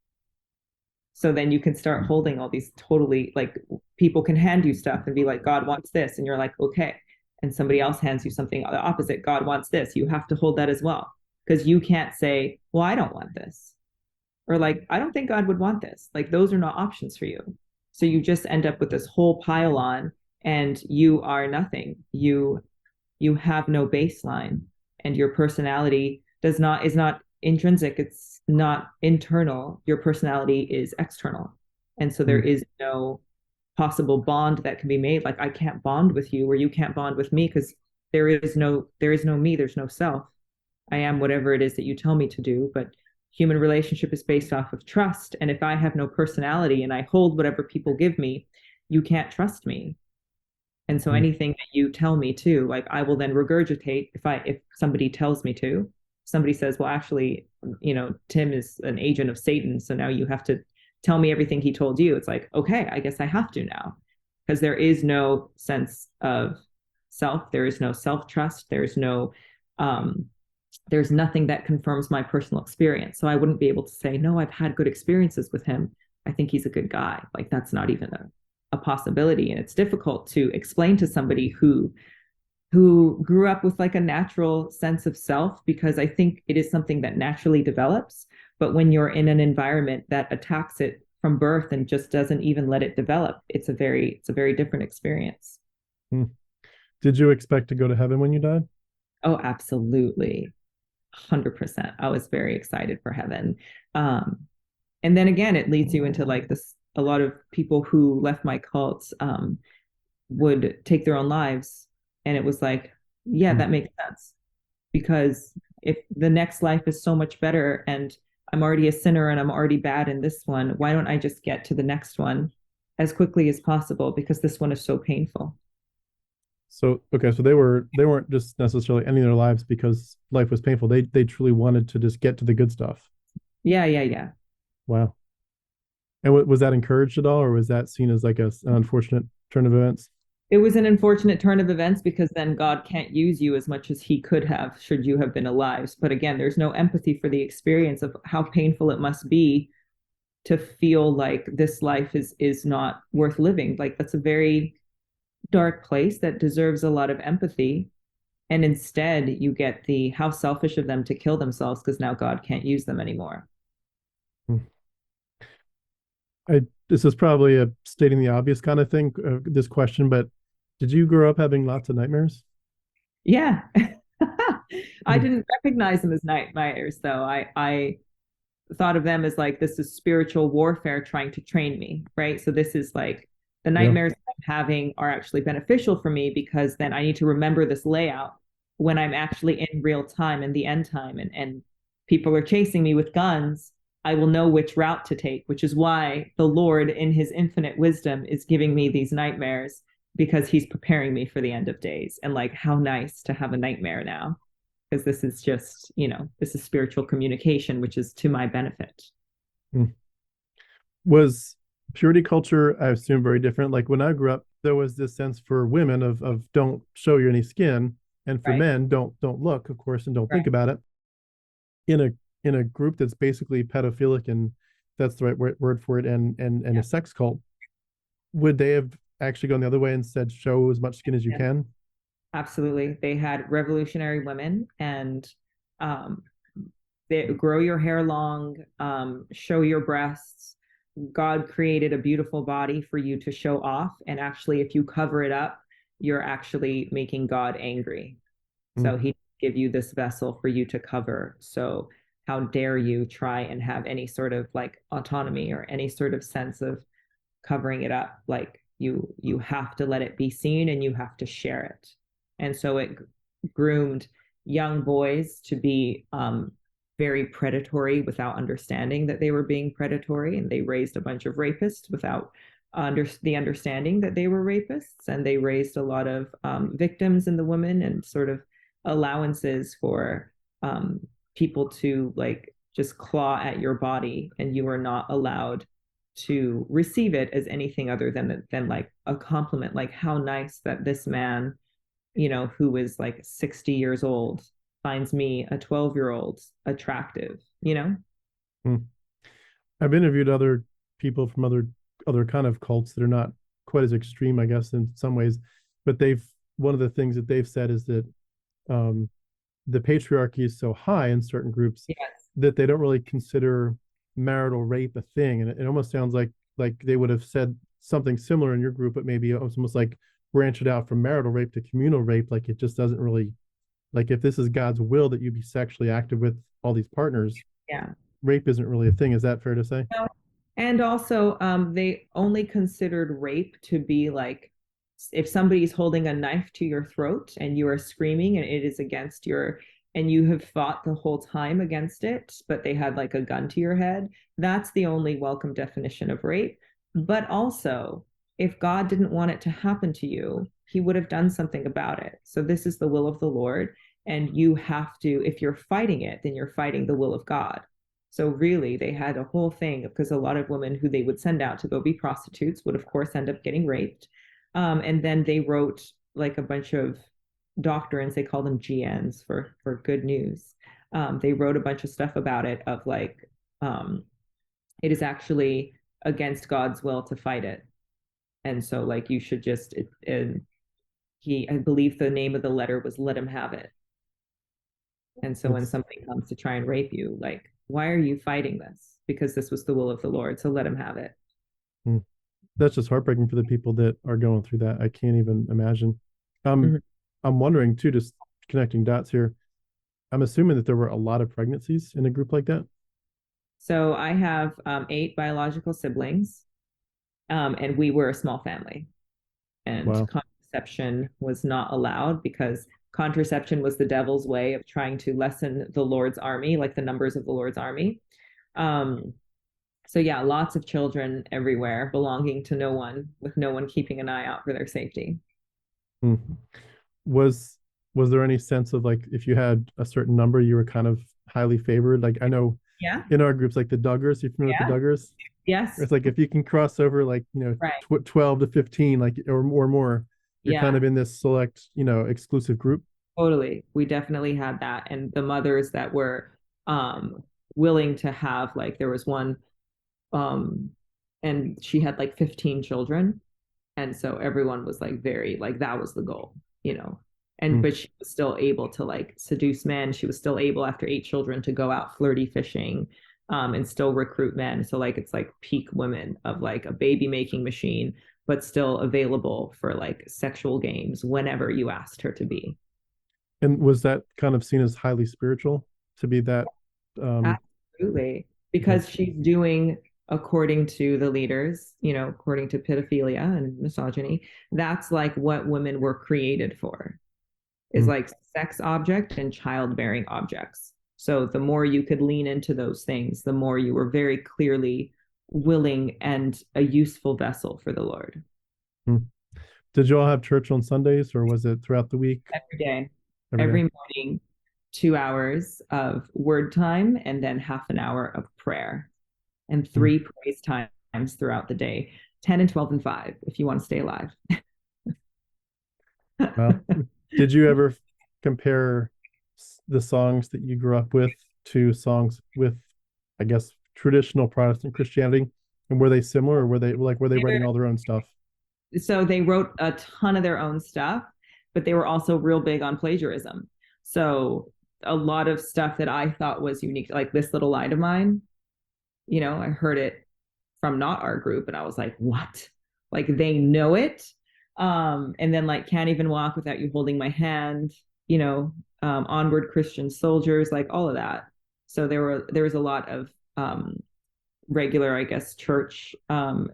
So then you can start holding all these totally like people can hand you stuff and be like, God wants this. And you're like, okay. And somebody else hands you something the opposite. God wants this. You have to hold that as well. Because you can't say, well, I don't want this. Or like, I don't think God would want this. Like those are not options for you. So you just end up with this whole pile on and you are nothing. You have no baseline and your personality is not intrinsic, it's not internal, your personality is external, and so there mm, is no possible bond that can be made. Like I can't bond with you or you can't bond with me because there is no me, there's no self. I am whatever it is that you tell me to do, but human relationship is based off of trust, and if I have no personality and I hold whatever people give me, you can't trust me. And so mm. anything that you tell me to, like I will then regurgitate if somebody tells me to. Somebody says, well, actually, Tim is an agent of Satan. So now you have to tell me everything he told you. It's like, okay, I guess I have to now. Because there is no sense of self. There is no self-trust. Um, there's nothing that confirms my personal experience. So I wouldn't be able to say, no, I've had good experiences with him. I think he's a good guy. Like that's not even a possibility. And it's difficult to explain to somebody who grew up with like a natural sense of self, because I think it is something that naturally develops. But when you're in an environment that attacks it from birth and just doesn't even let it develop, it's a very different experience. Mm. Did you expect to go to heaven when you died? Oh, absolutely. 100%. I was very excited for heaven. Um, and then again, it leads you into like this. A lot of people who left my cult would take their own lives. And it was like, yeah, Mm. that makes sense. Because if the next life is so much better and I'm already a sinner and I'm already bad in this one, why don't I just get to the next one as quickly as possible? Because this one is so painful. So okay, so they weren't just necessarily ending their lives because life was painful. They truly wanted to just get to the good stuff. Yeah, yeah, yeah. Wow. And was that encouraged at all, or was that seen as like an unfortunate turn of events? It was an unfortunate turn of events because then God can't use you as much as he could have should you have been alive. But again, there's no empathy for the experience of how painful it must be to feel like this life is not worth living. Like that's a very dark place that deserves a lot of empathy. And instead, you get the how selfish of them to kill themselves because now God can't use them anymore. This is probably a stating the obvious kind of thing, this question, but did you grow up having lots of nightmares? Yeah. I Mm. didn't recognize them as nightmares, though. I thought of them as like this is spiritual warfare trying to train me, right? So this is like the Yeah. nightmares I'm having are actually beneficial for me because then I need to remember this layout when I'm actually in real time in the end time and people are chasing me with guns. I will know which route to take, which is why the Lord, in his infinite wisdom, is giving me these nightmares because he's preparing me for the end of days. And like, how nice to have a nightmare now because this is just, this is spiritual communication, which is to my benefit. Mm. Was purity culture, I assume, very different? Like when I grew up, there was this sense for women of don't show you any skin, and for Right. men, don't look, of course, and don't think Right. about it. In a group that's basically pedophilic, and that's the right word for it, and Yeah. a sex cult, would they have actually gone the other way and said, show as much skin as you Yeah. can? Absolutely. They had revolutionary women and um, they grow your hair long, show your breasts. God created a beautiful body for you to show off. And actually, if you cover it up, you're actually making God angry. Mm. So he give you this vessel for you to cover. So how dare you try and have any sort of like autonomy or any sort of sense of covering it up? Like you have to let it be seen and you have to share it. And so it groomed young boys to be very predatory without understanding that they were being predatory, and they raised a bunch of rapists without the understanding that they were rapists, and they raised a lot of victims in the women and sort of allowances for um, people to like just claw at your body, and you are not allowed to receive it as anything other than like a compliment, like how nice that this man, who is like 60 years old finds me, a 12-year-old, attractive, Mm. I've interviewed other people from other kind of cults that are not quite as extreme, I guess, in some ways, but they've one of the things that they've said is that um, the patriarchy is so high in certain groups Yes. that they don't really consider marital rape a thing, and it almost sounds like they would have said something similar in your group, but maybe it was almost like branch it out from marital rape to communal rape. Like it just doesn't really, like if this is God's will that you be sexually active with all these partners, Yeah. rape isn't really a thing. Is that fair to say? And also, they only considered rape to be like if somebody's holding a knife to your throat and you are screaming and it is against your, and you have fought the whole time against it, but they had like a gun to your head, that's the only welcome definition of rape. But also, if God didn't want it to happen to you, he would have done something about it. So this is the will of the Lord. And you have to, if you're fighting it, then you're fighting the will of God. So really, they had a whole thing because a lot of women who they would send out to go be prostitutes would, of course, end up getting raped. And then they wrote like a bunch of doctrines. They call them GNs for good news. They wrote a bunch of stuff about it of like it is actually against God's will to fight it, and so like you should just I believe the name of the letter was "Let him have it." And so when That's somebody comes to try and rape you, like, why are you fighting this? Because this was the will of the Lord. So let him have it. hmm. That's just heartbreaking for the people that are going through that. I can't even imagine. Um, Mhm. I'm wondering too, just connecting dots here. I'm assuming that there were a lot of pregnancies in a group like that. So I have 8 biological siblings, and we were a small family. And Wow. contraception was not allowed because contraception was the devil's way of trying to lessen the Lord's army, like the numbers of the Lord's army. Um, so yeah, lots of children everywhere, belonging to no one, with no one keeping an eye out for their safety. Hmm. Was was there any sense of like if you had a certain number, you were kind of highly favored? Like I know Yeah. in our groups, like the Duggars, you familiar with the Yeah. Duggars? Yes. It's like if you can cross over like Right. 12 to 15, like or more, you're kind Yeah, of in this select, exclusive group. totally. We definitely had that. And the mothers that were willing to have, like, there was one, um, and she had like 15 children. And so everyone was like very, like, that was the goal, you know. And Hmm. but she was still able to like seduce men. She was still able after 8 children to go out flirty fishing, and still recruit men. So like it's like peak women of like a baby making machine, but still available for like sexual games whenever you asked her to be. And was that kind of seen as highly spiritual to be that? Um, Absolutely. okay. Because she's doing according to the leaders, according to pedophilia and misogyny, that's like what women were created for, is Hmm. like sex object and childbearing objects. So the more you could lean into those things, the more you were very clearly willing and a useful vessel for the Lord. Hmm. Did you all have church on Sundays, or was it throughout the week? Every day, Every day. every morning, 2 hours of word time and then half an hour of prayer and Hmm. three praise times throughout the day, 10 and 12 and 5, if you want to stay alive. Wow. Did you ever compare the songs that you grew up with to songs with, I guess, traditional Protestant Christianity? And were they similar, or were they writing all their own stuff? So they wrote a ton of their own stuff, but they were also real big on plagiarism. So a lot of stuff that I thought was unique, like This Little Light of Mine, I heard it from not our group and I was like, what? Like they know it. And then like Can't Even Walk Without You Holding My Hand, Onward Christian Soldiers, like all of that. So there was a lot of regular, I guess, church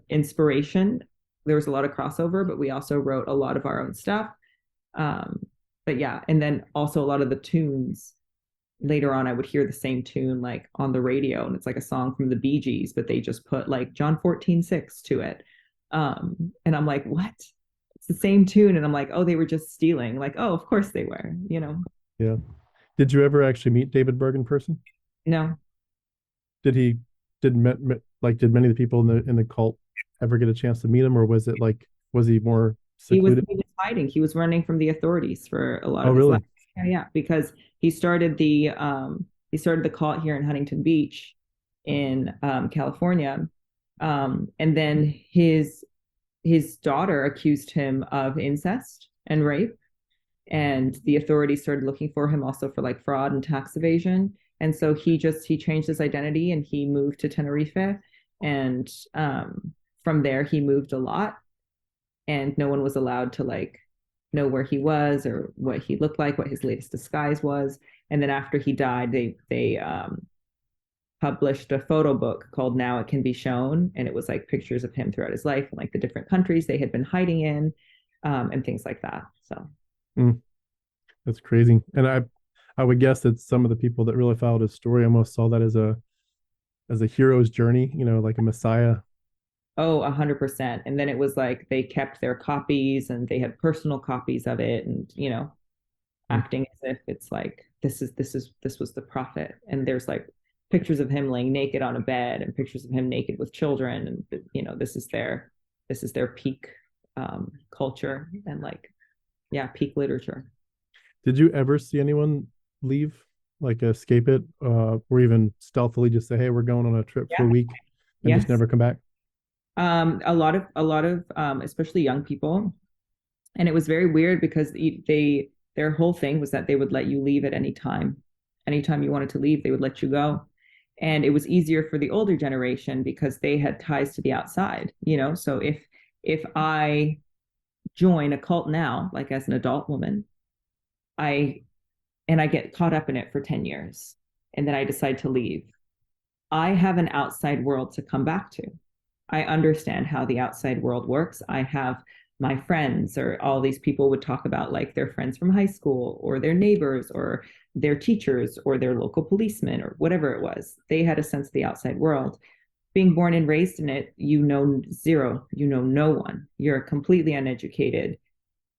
inspiration. There was a lot of crossover, but we also wrote a lot of our own stuff. Um, but yeah, and then also a lot of the tunes. Later on, I would hear the same tune like on the radio, and it's like a song from the Bee Gees, but they just put like John 14:6 to it. And I'm like, what? It's the same tune. And I'm like, oh, they were just stealing. Like, oh, of course they were. Yeah. Did you ever actually meet David Berg in person? No, Did he did many of the people in the cult ever get a chance to meet him, or was he more secluded? he was hiding. He was running from the authorities for a lot Oh, of his life. really? Yeah, yeah, because he started the cult here in Huntington Beach in California. And then his daughter accused him of incest and rape, and the authorities started looking for him also for like fraud and tax evasion. And so he changed his identity and he moved to Tenerife, and from there he moved a lot, and no one was allowed to like know where he was or what he looked like, what his latest disguise was. And then after he died, they published a photo book called Now It Can Be Shown, and it was like pictures of him throughout his life and like the different countries they had been hiding in, and things like that. So Mm, that's crazy. And I would guess that some of the people that really followed his story almost saw that as a hero's journey, like a messiah. oh, 100%. And then it was like they kept their copies and they had personal copies of it, and Mm. acting as if it's like this was the prophet. And there's like pictures of him laying naked on a bed and pictures of him naked with children, and this is their peak culture and like, yeah, peak literature. Did you ever see anyone leave, like escape it, or even stealthily just say, "Hey, we're going on a trip for a Yeah. week," and just Yes. never come back? A lot of especially young people, and it was very weird because their whole thing was that they would let you leave at any time. Anytime you wanted to leave, they would let you go. And it was easier for the older generation because they had ties to the outside. So if I join a cult now, like as an adult woman, I and I get caught up in it for 10 years and then I decide to leave, I have an outside world to come back to. I understand how the outside world works. I have my friends, or all these people would talk about like their friends from high school or their neighbors or their teachers or their local policemen or whatever it was. They had a sense of the outside world. Being born and raised in it, you know zero, you know no one. You're completely uneducated.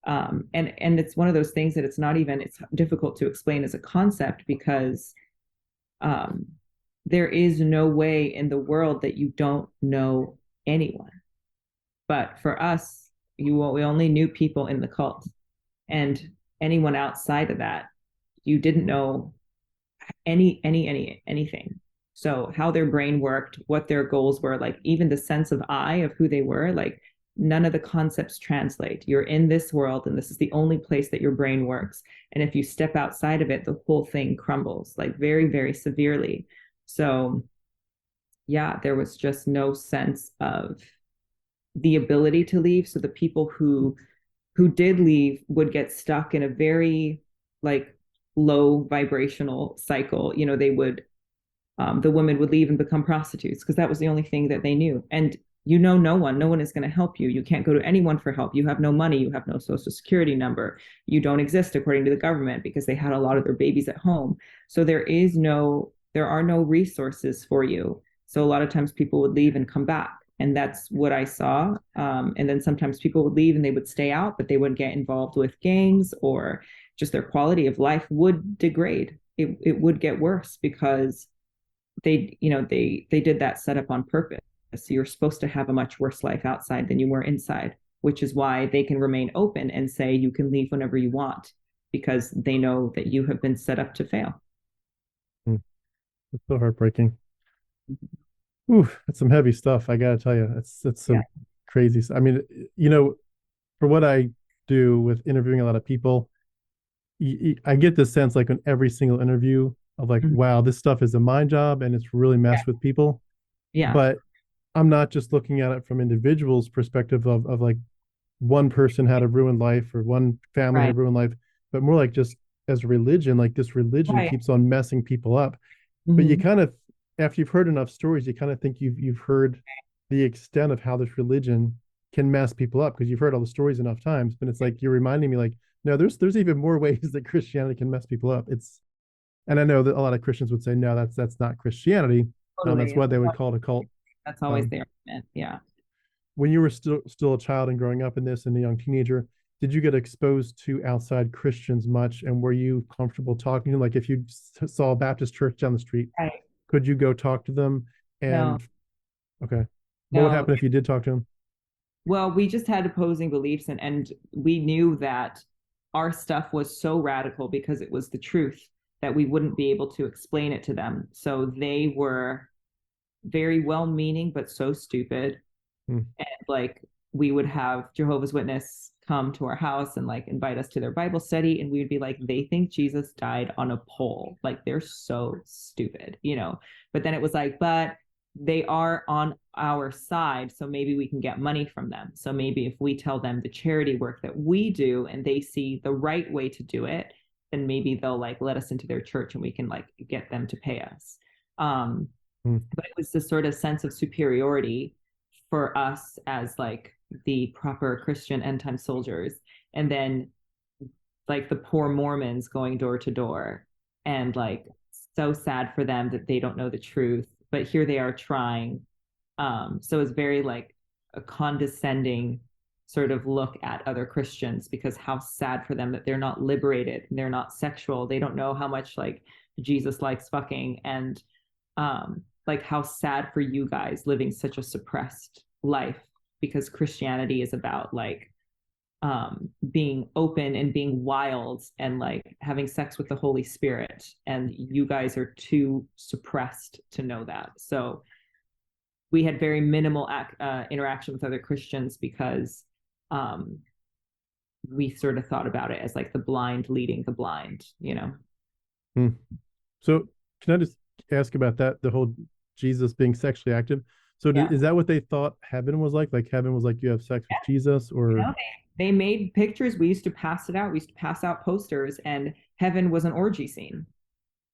And it's one of those things that it's difficult to explain as a concept because um, there is no way in the world that you don't know anyone. But for us, we only knew people in the cult, and anyone outside of that, you didn't know anything. So how their brain worked, what their goals were, like even the sense of I of who they were, like none of the concepts translate. You're in this world and this is the only place that your brain works. And if you step outside of it, the whole thing crumbles like very, very severely. So yeah, there was just no sense of the ability to leave. So the people who did leave would get stuck in a very like low vibrational cycle. You know, they would the women would leave and become prostitutes because that was the only thing that they knew. And you know, no one is going to help you. You can't go to anyone for help. You have no money. You have no social security number. You don't exist according to the government because they had a lot of their babies at home. So there are no resources for you. So a lot of times people would leave and come back. And that's what I saw. And then sometimes people would leave and they would stay out, but they would get involved with gangs or just their quality of life would degrade. It would get worse because they did that setup on purpose. So you're supposed to have a much worse life outside than you were inside, which is why they can remain open and say you can leave whenever you want because they know that you have been set up to fail. Mm, it's so heartbreaking. Ooh, that's some heavy stuff. I gotta tell you, it's Yeah. some crazy. I mean, you know, for what I do with interviewing a lot of people, I get this sense like in every single interview of like, Mhm. wow, this stuff is a mind job and it's really Yeah. messed with people. Yeah. But I'm not just looking at it from individuals' perspective of like one person had a ruined life or one family had Right. a ruined life, but more like just as a religion, like this religion Right. keeps on messing people up. But you Mhm. kind of, after you've heard enough stories, you kind of think you've heard the extent of how this religion can mess people up because you've heard all the stories enough times. But it's like you're reminding me, like, no, there's even more ways that Christianity can mess people up. It's and I know that a lot of Christians would say, no, that's not Christianity. That's Totally. why they would call it a cult. That's always Um, the argument. Yeah. when you were still a child and growing up in this and a young teenager, did you get exposed to outside Christians much? And were you comfortable talking to them? Like if you saw a Baptist church down the street, Right. could you go talk to them? No, And okay, what would no. happen if you did talk to them? Well, we just had opposing beliefs and we knew that our stuff was so radical because it was the truth that we wouldn't be able to explain it to them. So they were very well meaning but so stupid. Hmm. And like we would have Jehovah's Witness come to our house and like invite us to their Bible study and we would be like they think Jesus died on a pole. Like they're so stupid, you know. But then it was like but they are on our side, so maybe we can get money from them. So maybe if we tell them the charity work that we do and they see the right way to do it, then maybe they'll like let us into their church and we can like get them to pay us. um Hmm. but it was this sort of sense of superiority for us as like the proper Christian end time soldiers. And then like the poor Mormons going door to door and like so sad for them that they don't know the truth, but here they are trying. So it's very like a condescending sort of look at other Christians because how sad for them that they're not liberated, they're not sexual, they don't know how much like Jesus likes fucking and like how sad for you guys living such a suppressed life because Christianity is about like being open and being wild and like having sex with the Holy Spirit and you guys are too suppressed to know that. So we had very minimal interaction with other Christians because um we sort of thought about it as like the blind leading the blind, you know. Hmm. So can I just ask about that? The whole Jesus being sexually active. So Yeah. is that what they thought heaven was like? Like heaven was like you have sex with Jesus, You or know, they made pictures. We used to pass it out. We used to pass out posters, and heaven was an orgy scene.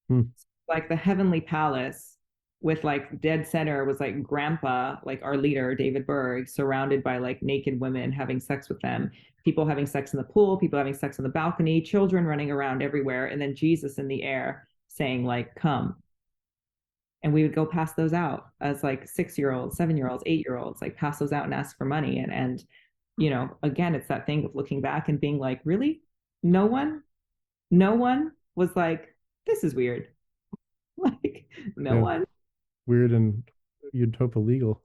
hmm, Like the heavenly palace with like dead center was like grandpa, like our leader, David Berg, surrounded by like naked women having sex with them, people having sex in the pool, people having sex on the balcony, children running around everywhere, and then Jesus in the air saying, like, come. And we would go pass those out as like 6 year olds, 7 year olds, 8 year olds, like pass those out and ask for money. And you know, again, it's that thing of looking back and being like, really? No one, no one was like, this is weird. Like, no yeah, one. weird and you'd hope illegal.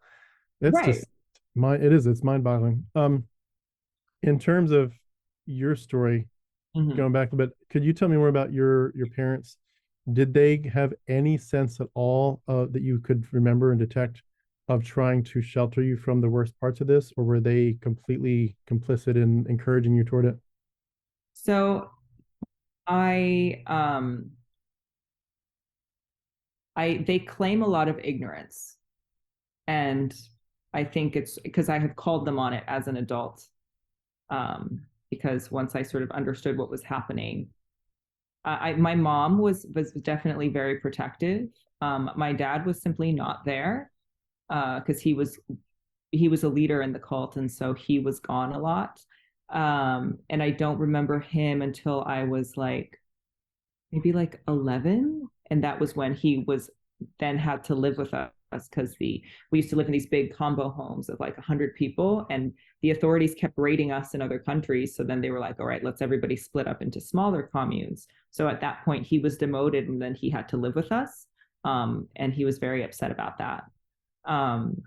It's Right. just mind. It is. It's mind boggling. In terms of your story, Mhm. going back a bit, could you tell me more about your parents? Did they have any sense at all that you could remember and detect of trying to shelter you from the worst parts of this, or were they completely complicit in encouraging you toward it? So I um I they claim a lot of ignorance, and I think it's because I have called them on it as an adult. Because once I sort of understood what was happening, my mom was definitely very protective. My dad was simply not there because he was a leader in the cult, and so he was gone a lot. And I don't remember him until I was like maybe like 11, and that was when he was then had to live with us because the we used to live in these big combo homes of like 100 people, and the authorities kept raiding us in other countries. So then they were like, all right, let's everybody split up into smaller communes. So at that point he was demoted, and then he had to live with us. And he was very upset about that. um,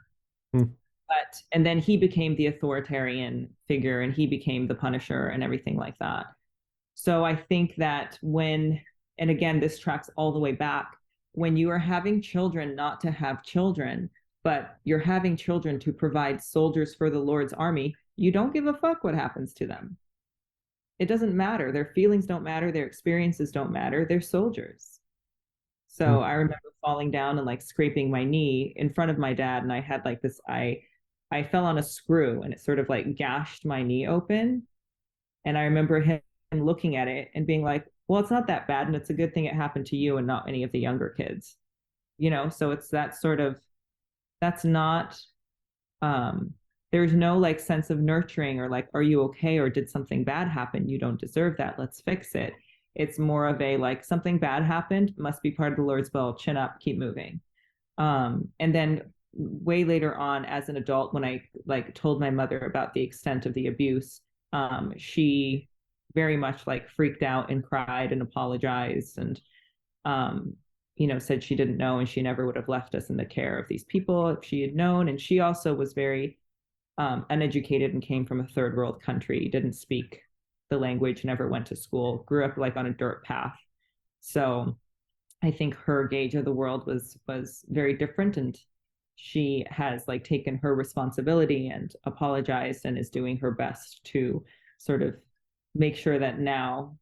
Hmm. but and then he became the authoritarian figure, and he became the punisher and everything like that. So I think that and again, this tracks all the way back, when you are having children not to have children, but you're having children to provide soldiers for the Lord's army, you don't give a fuck what happens to them. It doesn't matter. Their feelings don't matter. Their experiences don't matter. They're soldiers. Hmm. So I remember falling down and like scraping my knee in front of my dad, and I had like I fell on a screw, and it sort of like gashed my knee open. And I remember him looking at it and being like, well, it's not that bad. And it's a good thing it happened to you and not any of the younger kids, So it's that sort of, that's not, um, there's no like sense of nurturing or like, are you okay? Or did something bad happen? You don't deserve that. Let's fix it. It's more of a like, something bad happened, must be part of the Lord's will. Chin up, keep moving. And then way later on, as an adult, when I like told my mother about the extent of the abuse, she very much like freaked out and cried and apologized, and um, said she didn't know and she never would have left us in the care of these people if she had known. And she also was very uneducated and came from a third world country, didn't speak the language, never went to school, grew up like on a dirt path. So I think her gauge of the world was very different, and she has like taken her responsibility and apologized and is doing her best to sort of make sure that now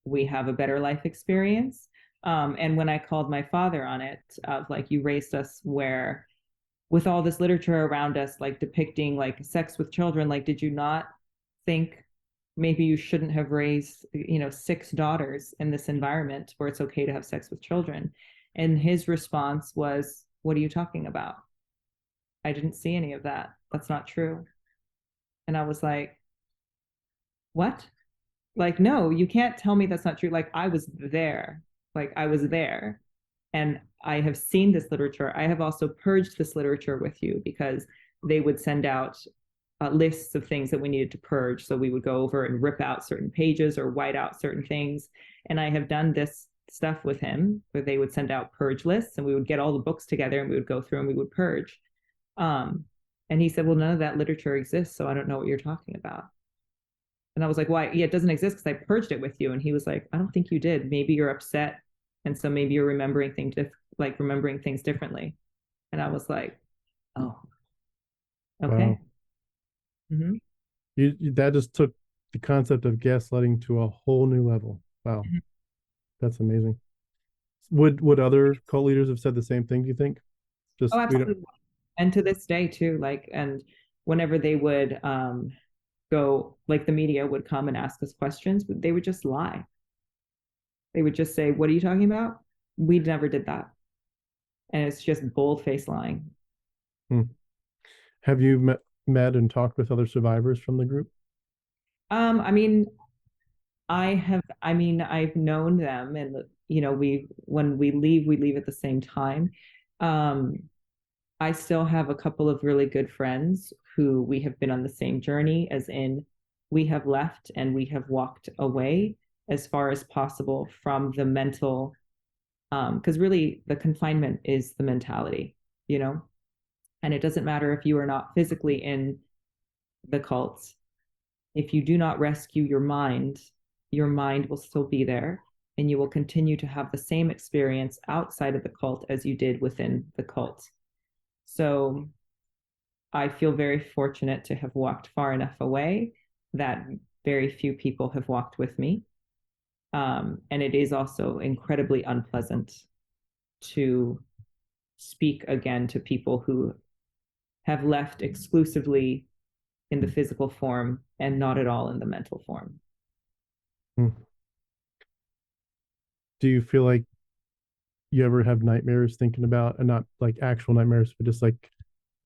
we have a better life experience. And when I called my father on it, of like, you raised us where with all this literature around us, like depicting like sex with children, like, did you not think maybe you shouldn't have raised, 6 daughters in this environment where it's okay to have sex with children? And his response was, what are you talking about? I didn't see any of that. That's not true. And I was like, what? Like, no, you can't tell me that's not true. Like, I was there. Like, I was there. And I have seen this literature. I have also purged this literature with you because they would send out lists of things that we needed to purge. So we would go over and rip out certain pages or white out certain things. And I have done this stuff with him where they would send out purge lists, and we would get all the books together and we would go through and we would purge. Um, and he said, well, none of that literature exists. So I don't know what you're talking about. And I was like, why? Yeah, it doesn't exist because I purged it with you. And he was like, I don't think you did. Maybe you're upset. And so maybe you're remembering things differently. And I was like, oh, okay. Wow. Mm-hmm. That just took the concept of gaslighting to a whole new level. Wow, Mm-hmm. that's amazing. Would other cult leaders have said the same thing, do you think? Oh, Just we don't. absolutely. And to this day too, like, and whenever they would go, like the media would come and ask us questions, they would just lie. They would just say, what are you talking about? We never did that. And it's just bold face lying. Hmm. Have you met and talked with other survivors from the group? I mean, I've known them, and when we leave at the same time. Um, I still have a couple of really good friends who we have been on the same journey, as in we have left and we have walked away as far as possible from the mental, because really the confinement is the mentality, you know, and it doesn't matter if you are not physically in the cults. if you do not rescue your mind will still be there, and you will continue to have the same experience outside of the cult as you did within the cult. So I feel very fortunate to have walked far enough away that very few people have walked with me. And it is also incredibly unpleasant to speak again to people who have left exclusively in the physical form and not at all in the mental form. Hmm. Do you feel like you ever have nightmares thinking about, and not like actual nightmares, but just like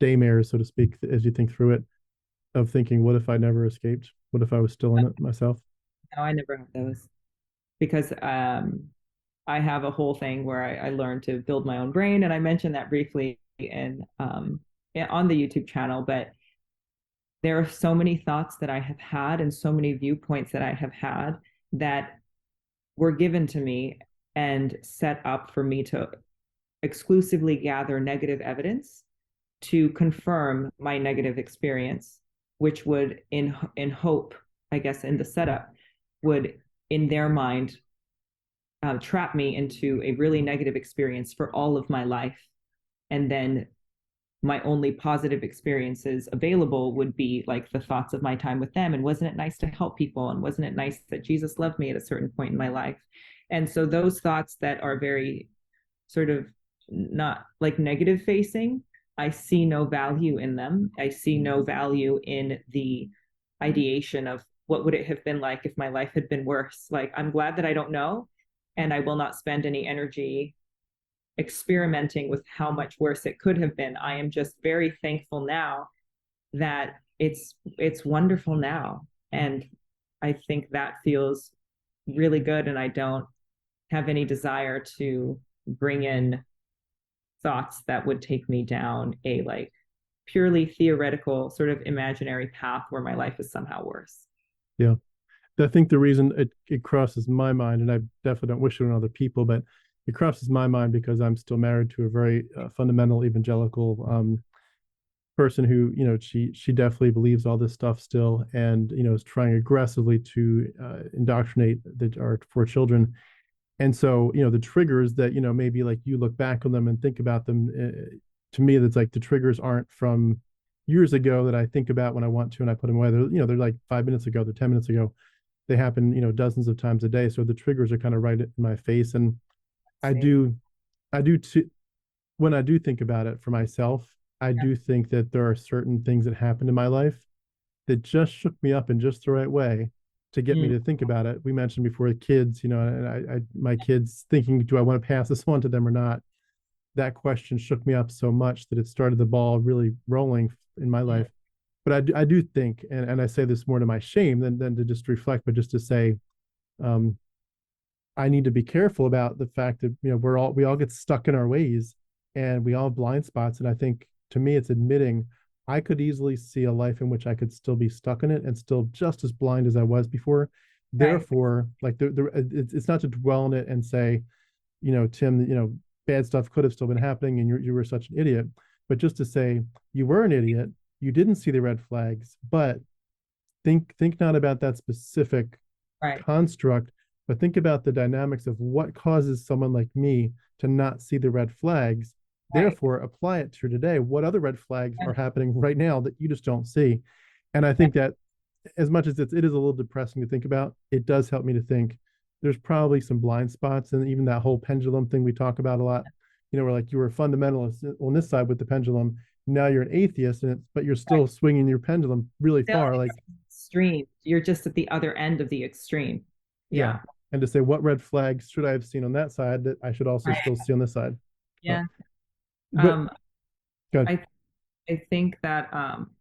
daymares, so to speak, as you think through it, of thinking, what if I never escaped? What if I was still in it myself? No, I never have those because I have a whole thing where I learned to build my own brain, and I mentioned that briefly in on the YouTube channel. But there are so many thoughts that I have had and so many viewpoints that I have had that were given to me and set up for me to exclusively gather negative evidence to confirm my negative experience, which would, in hope, I guess, in the setup, would in their mind trap me into a really negative experience for all of my life, and then my only positive experiences available would be like the thoughts of my time with them. And wasn't it nice to help people? And wasn't it nice that Jesus loved me at a certain point in my life? And so those thoughts that are very sort of not like negative facing, I see no value in them. I see no value in the ideation of what would it have been like if my life had been worse. Like, I'm glad that I don't know, and I will not spend any energy experimenting with how much worse it could have been. I am just very thankful now that it's wonderful now. And I think that feels really good. And I don't have any desire to bring in thoughts that would take me down a like purely theoretical sort of imaginary path where my life is somehow worse. Yeah. I think the reason it crosses my mind, and I definitely don't wish it on other people, but it crosses my mind because I'm still married to a very fundamental evangelical person who, she definitely believes all this stuff still, and is trying aggressively to indoctrinate our four children. And so, the triggers that, maybe like you look back on them and think about them, to me, that's like the triggers aren't from years ago that I think about when I want to and I put them away. They're like 5 minutes ago, they're 10 minutes ago. They happen, dozens of times a day. So the triggers are kind of right in my face. And I do, I do too, when I do think about it for myself, I Yeah. do think that there are certain things that happened in my life that just shook me up in just the right way to get me Mm, to think about it. We mentioned before the kids, and my kids thinking, do I want to pass this on to them or not? That question shook me up so much that it started the ball really rolling in my mm, life. But I do think, and I say this more to my shame than to just reflect, but just to say, um, I need to be careful about the fact that we all get stuck in our ways, and we all have blind spots. And I think, to me, it's admitting I could easily see a life in which I could still be stuck in it and still just as blind as I was before. right. Therefore, like it's not to dwell on it and say, Tim, bad stuff could have still been happening and you were such an idiot, but just to say you were an idiot, you didn't see the red flags, but think not about that specific Right. construct, but think about the dynamics of what causes someone like me to not see the red flags. Right. Therefore, apply it to today. What other red flags Yeah. are happening right now that you just don't see? And I think that as much as it is a little depressing to think about, it does help me to think there's probably some blind spots. And even that whole pendulum thing we talk about a lot, where like you were a fundamentalist on this side with the pendulum, now you're an atheist, but you're Right. still swinging your pendulum really Still far. Like, extreme. You're just at the other end of the extreme. yeah. Yeah. And to say, what red flags should I have seen on that side that I should also Right. still see on this side? Uh, Yeah. but Um, good. I I think that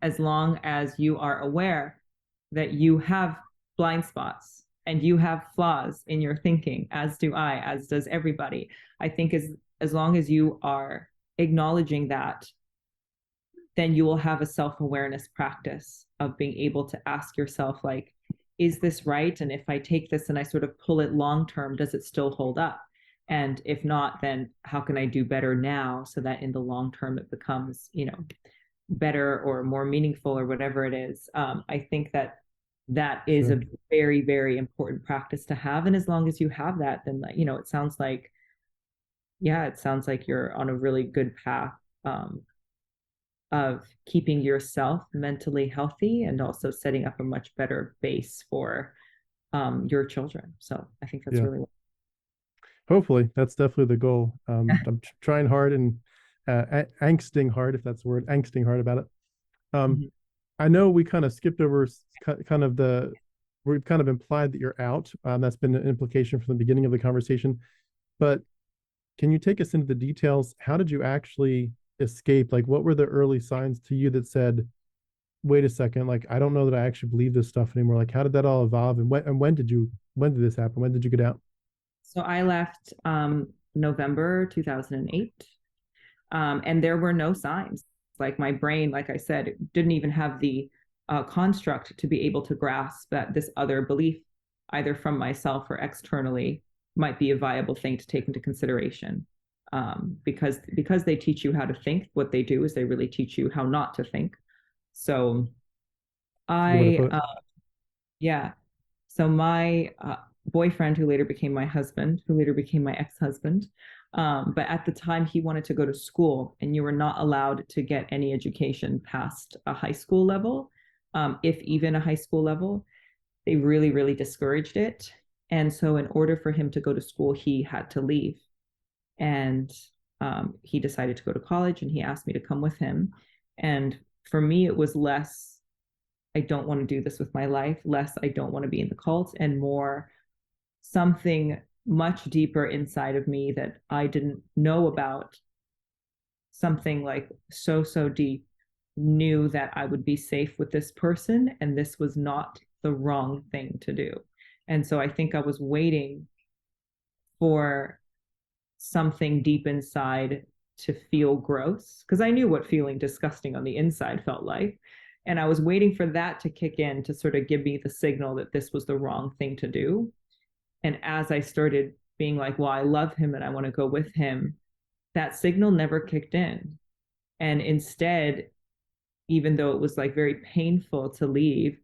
as long as you are aware that you have blind spots and you have flaws in your thinking, as do I, as does everybody, I think as long as you are acknowledging that, then you will have a self-awareness practice of being able to ask yourself, like, is this right? And if I take this and I sort of pull it long term, does it still hold up? And if not, then how can I do better now so that in the long term it becomes, better or more meaningful or whatever it is. I think that that is Sure. a very, very important practice to have. And as long as you have that, then, it sounds like, yeah, it sounds like you're on a really good path, um, of keeping yourself mentally healthy and also setting up a much better base for, your children. So I think that's Yeah. really. Hopefully, that's definitely the goal. I'm trying hard and angsting hard, if that's the word, angsting hard about it. Um, Mhm. I know we kind of skipped over kind of we've kind of implied that you're out. That's been an implication from the beginning of the conversation. But can you take us into the details? How did you actually escape? Like, what were the early signs to you that said, wait a second, like, I don't know that I actually believe this stuff anymore? Like, how did that all evolve? And when did this happen? When did you get out? So I left November 2008, and there were no signs. Like my brain, like I said, didn't even have the construct to be able to grasp that this other belief, either from myself or externally, might be a viable thing to take into consideration. Because they teach you how to think, what they do is they really teach you how not to think. So That's a good way to I, put it. yeah. So my boyfriend, who later became my husband, who later became my ex-husband, but at the time he wanted to go to school, and you were not allowed to get any education past a high school level, if even a high school level. They really, really discouraged it. And so, in order for him to go to school, he had to leave. And he decided to go to college, and he asked me to come with him. And for me, it was less, I don't want to do this with my life, less, I don't want to be in the cult, and more, something much deeper inside of me that I didn't know about, something like so, so deep, knew that I would be safe with this person and this was not the wrong thing to do. And so I think I was waiting for something deep inside to feel gross, because I knew what feeling disgusting on the inside felt like. And I was waiting for that to kick in to sort of give me the signal that this was the wrong thing to do. And as I started being like, well, I love him and I want to go with him, that signal never kicked in. And instead, even though it was like very painful to leave,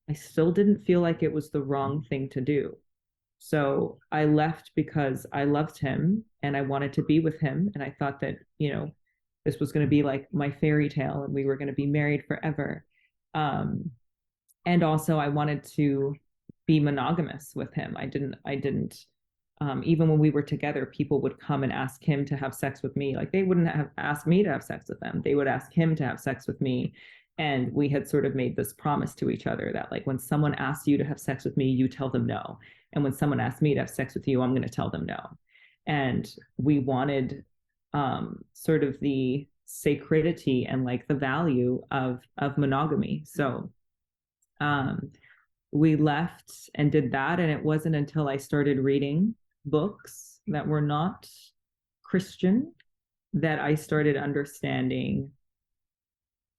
I still didn't feel like it was the wrong thing to do. So I left because I loved him and I wanted to be with him. And I thought that, this was going to be like my fairy tale and we were going to be married forever. Um, and also I wanted to be monogamous with him. I didn't even when we were together, people would come and ask him to have sex with me. Like they wouldn't have asked me to have sex with them. They would ask him to have sex with me. And we had sort of made this promise to each other that like when someone asks you to have sex with me, you tell them no. And when someone asks me to have sex with you, I'm going to tell them no. And we wanted sort of the sacredity and like the value of monogamy. So um, we left and did that. And it wasn't until I started reading books that were not Christian that I started understanding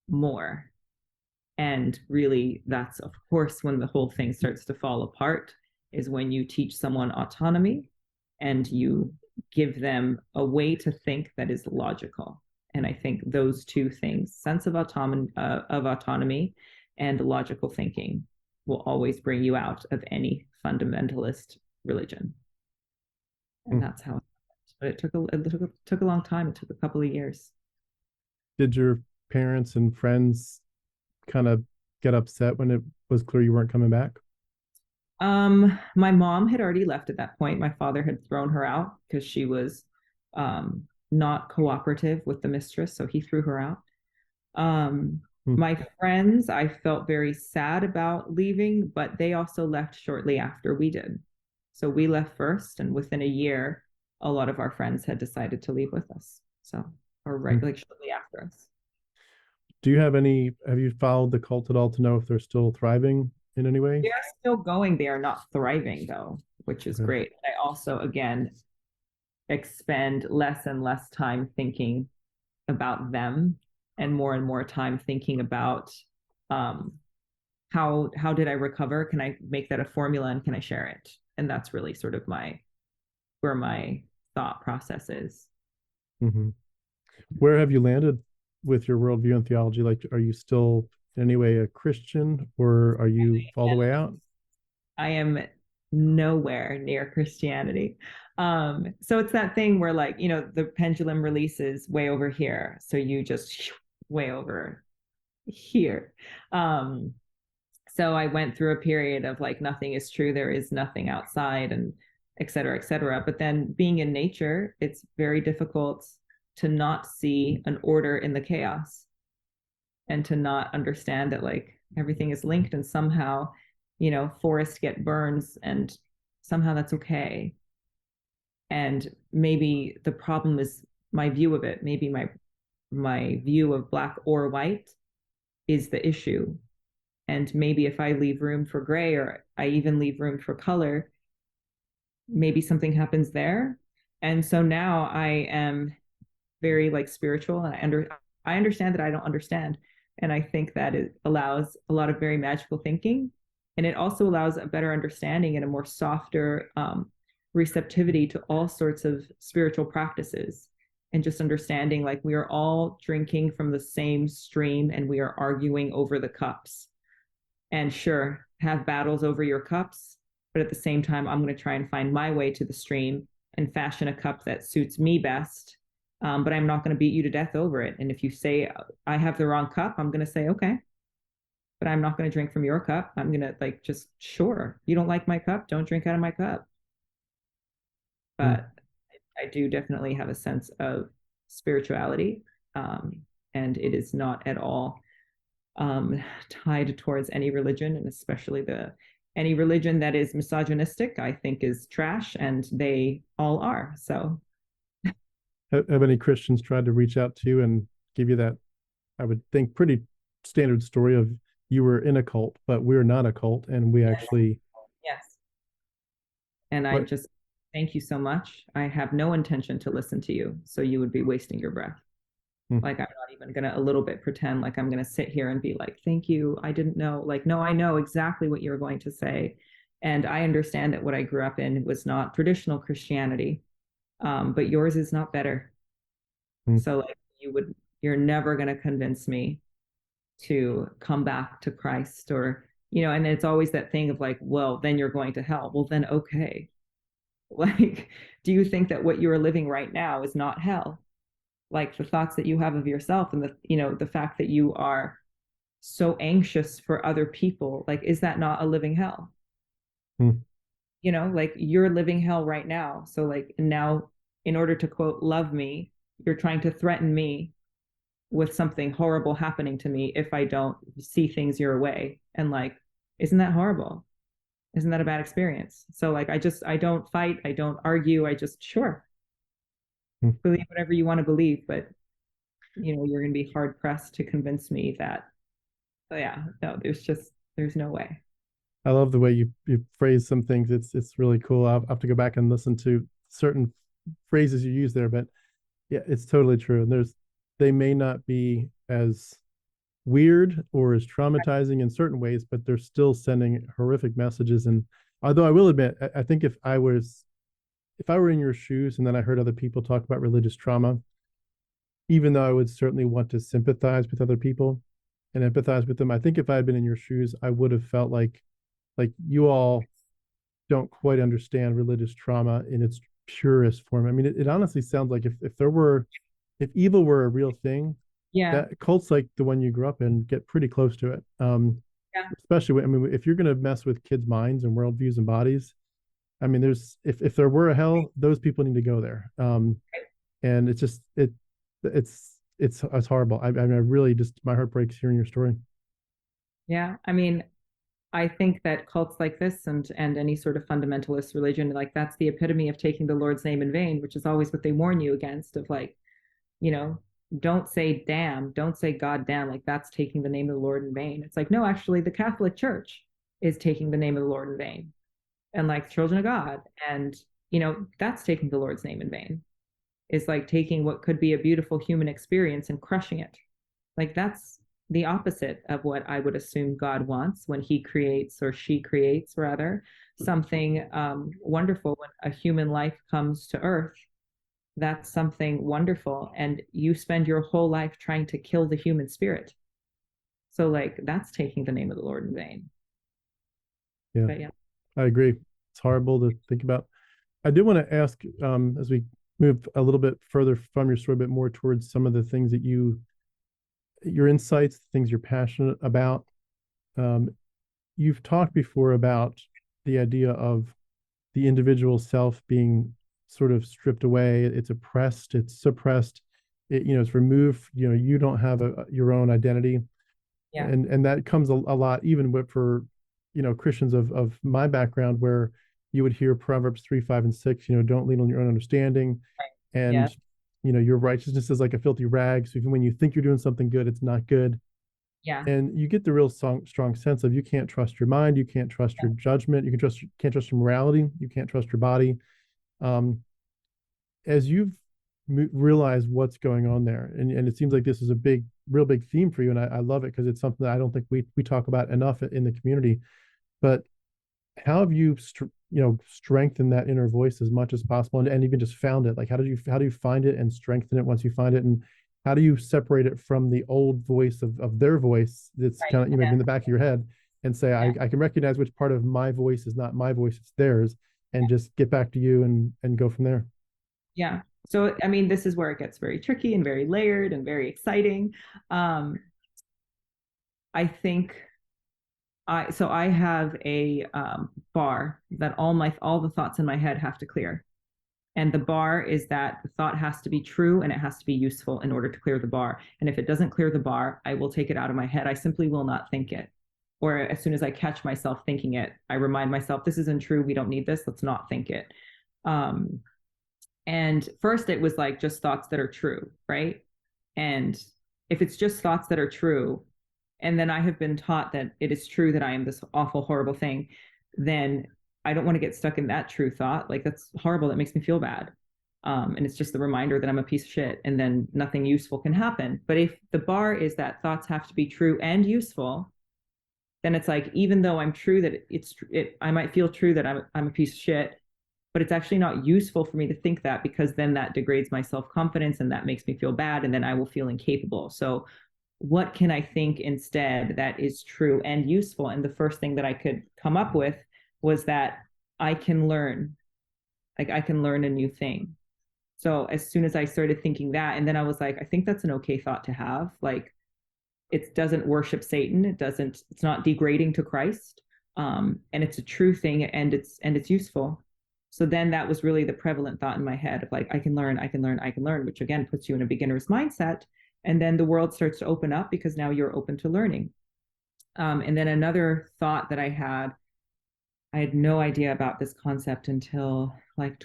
more. And really, that's of course when the whole thing starts to fall apart, is when you teach someone autonomy and you give them a way to think that is logical. And I think those two things, sense of autonomy and logical thinking, will always bring you out of any fundamentalist religion. And Hmm. that's how. But it took a long time. It took a couple of years. Did your parents and friends kind of get upset when it was clear you weren't coming back? My mom had already left at that point. My father had thrown her out because she was not cooperative with the mistress, so he threw her out. Um, Hmm. my friends, I felt very sad about leaving, but they also left shortly after we did. So we left first, and within a year, a lot of our friends had decided to leave with us. So, or right, Hmm. like shortly after us. Have you followed the cult at all to know if they're still thriving in any way? They are still going. They are not thriving though, which is Okay. great. I also, again, expend less and less time thinking about them and more time thinking about um, how did I recover? Can I make that a formula and can I share it? And that's really sort of where my thought process is. Hmm. Where have you landed with your worldview and theology? Like, are you still in any way a Christian, or are you all the way out? I am nowhere near Christianity. So it's that thing where, like, the pendulum releases way over here. So you just way over here. Um, so I went through a period of like, nothing is true, there is nothing outside, and et cetera, et cetera. But then being in nature, it's very difficult to not see an order in the chaos, and to not understand that like everything is linked, and somehow, forests get burns, and somehow that's okay. And maybe the problem is my view of it. Maybe my view of black or white is the issue. And maybe if I leave room for gray, or I even leave room for color, maybe something happens there. And so now I am very like spiritual, and I understand that I don't understand. And I think that it allows a lot of very magical thinking. And it also allows a better understanding and a more softer receptivity to all sorts of spiritual practices. And just understanding like we are all drinking from the same stream, and we are arguing over the cups. And sure, have battles over your cups, but at the same time, I'm going to try and find my way to the stream and fashion a cup that suits me best. But I'm not going to beat you to death over it. And if you say I have the wrong cup, I'm going to say, okay, but I'm not going to drink from your cup. I'm going to like, just, sure, you don't like my cup, don't drink out of my cup. Mm. But I do definitely have a sense of spirituality. And it is not at all tied towards any religion, and especially any religion that is misogynistic, I think is trash, and they all are. So Have any Christians tried to reach out to you and give you that, I would think, pretty standard story of you were in a cult, but we're not a cult, and we actually yes. And I what just thank you so much. I have no intention to listen to you, so you would be wasting your breath. hmm, Like, I'm not even gonna a little bit pretend like I'm gonna sit here and be like, thank you, I didn't know. Like, no, I know exactly what you're going to say. And I understand that what I grew up in was not traditional Christianity. But yours is not better. hmm, So like, you're never gonna convince me to come back to Christ, or, and it's always that thing of like, well, then you're going to hell. Well, then okay. Like, do you think that what you are living right now is not hell? Like the thoughts that you have of yourself, and the fact that you are so anxious for other people, like, is that not a living hell? hmm. Like, you're living hell right now. So like, now, in order to quote love me, you're trying to threaten me with something horrible happening to me if I don't see things your way. And like, isn't that horrible? Isn't that a bad experience? So like, I don't fight, I don't argue, I just, sure, Hmm. believe whatever you want to believe. But you're going to be hard pressed to convince me that, oh yeah, no, there's no way. I love the way you phrase some things. It's really cool. I'll have to go back and listen to certain phrases you use there, but yeah, it's totally true. And they may not be as weird or as traumatizing in certain ways, but they're still sending horrific messages. And although I will admit, I think if I were in your shoes and then I heard other people talk about religious trauma, even though I would certainly want to sympathize with other people and empathize with them, I think if I had been in your shoes, I would have felt like you all don't quite understand religious trauma in its purest form. I mean, it honestly sounds like if evil were a real thing, Yeah. that cults like the one you grew up in get pretty close to it. Yeah. Especially when, I mean, if you're going to mess with kids' minds and worldviews and bodies, I mean, if there were a hell, those people need to go there. And it's just it's horrible. I mean, I really just my heart breaks hearing your story. Yeah. I mean, I think that cults like this, and any sort of fundamentalist religion, like, that's the epitome of taking the Lord's name in vain, which is always what they warn you against, of like, you know, don't say damn, don't say God damn, like that's taking the name of the Lord in vain. It's like, no, actually the Catholic Church is taking the name of the Lord in vain. And like children of God, and that's taking the Lord's name in vain. Is like taking what could be a beautiful human experience and crushing it. Like, that's the opposite of what I would assume God wants when he creates, or she creates rather, something wonderful. When a human life comes to earth, that's something wonderful. And you spend your whole life trying to kill the human spirit. So like that's taking the name of the Lord in vain. Yeah, But yeah. I agree. It's horrible to think about. I did want to ask, as we move a little bit further from your story, a bit more towards some of the things that your insights, things you're passionate about. Um, you've talked before about the idea of the individual self being sort of stripped away. It's oppressed, it's suppressed, it's removed. You don't have your own identity. Yeah. And that comes a lot even for Christians of my background, where you would hear Proverbs 3, 5, and 6, don't lean on your own understanding. Yeah. And your righteousness is like a filthy rag. So even when you think you're doing something good, it's not good. Yeah. And you get the real strong sense of you can't trust your mind, you can't trust your judgment, can't trust your morality, you can't trust your body. um as you've realized what's going on there, and it seems like this is a real big theme for you, and I love it because it's something that I don't think we talk about enough in the community. But how have you strengthened that inner voice as much as possible, and even just found it? Like, how do you find it and strengthen it once you find it? And how do you separate it from the old voice of their voice that's Right. kind of Yeah. in the back of your head, and say, Yeah. I can recognize which part of my voice is not my voice, it's theirs, and just get back to you and go from there? Yeah. So, I mean, this is where it gets very tricky and very layered and very exciting. Um, I think I have a bar that all the thoughts in my head have to clear. And the bar is that the thought has to be true and it has to be useful in order to clear the bar. And if it doesn't clear the bar, I will take it out of my head. I simply will not think it. Or as soon as I catch myself thinking it, I remind myself, this isn't true. We don't need this. Let's not think it. Um, and first, it was like just thoughts that are true, right? And if it's just thoughts that are true, and then I have been taught that it is true that I am this awful, horrible thing, then I don't want to get stuck in that true thought. Like, that's horrible. That makes me feel bad. And it's just the reminder that I'm a piece of shit and then nothing useful can happen. But if the bar is that thoughts have to be true and useful, then it's like, even though I'm true that I might feel true that I'm a piece of shit, but it's actually not useful for me to think that, because then that degrades my self-confidence and that makes me feel bad, and then I will feel incapable. So what can I think instead that is true and useful? And the first thing that I could come up with was that I can learn, like I can learn a new thing. So as soon as I started thinking that, and then I was like, I think that's an okay thought to have. Like, it doesn't worship Satan. It's not degrading to Christ. And it's a true thing, and it's useful. So then that was really the prevalent thought in my head of like, I can learn, I can learn, I can learn, which again puts you in a beginner's mindset. And then the world starts to open up because now you're open to learning. And then another thought that I had no idea about this concept until like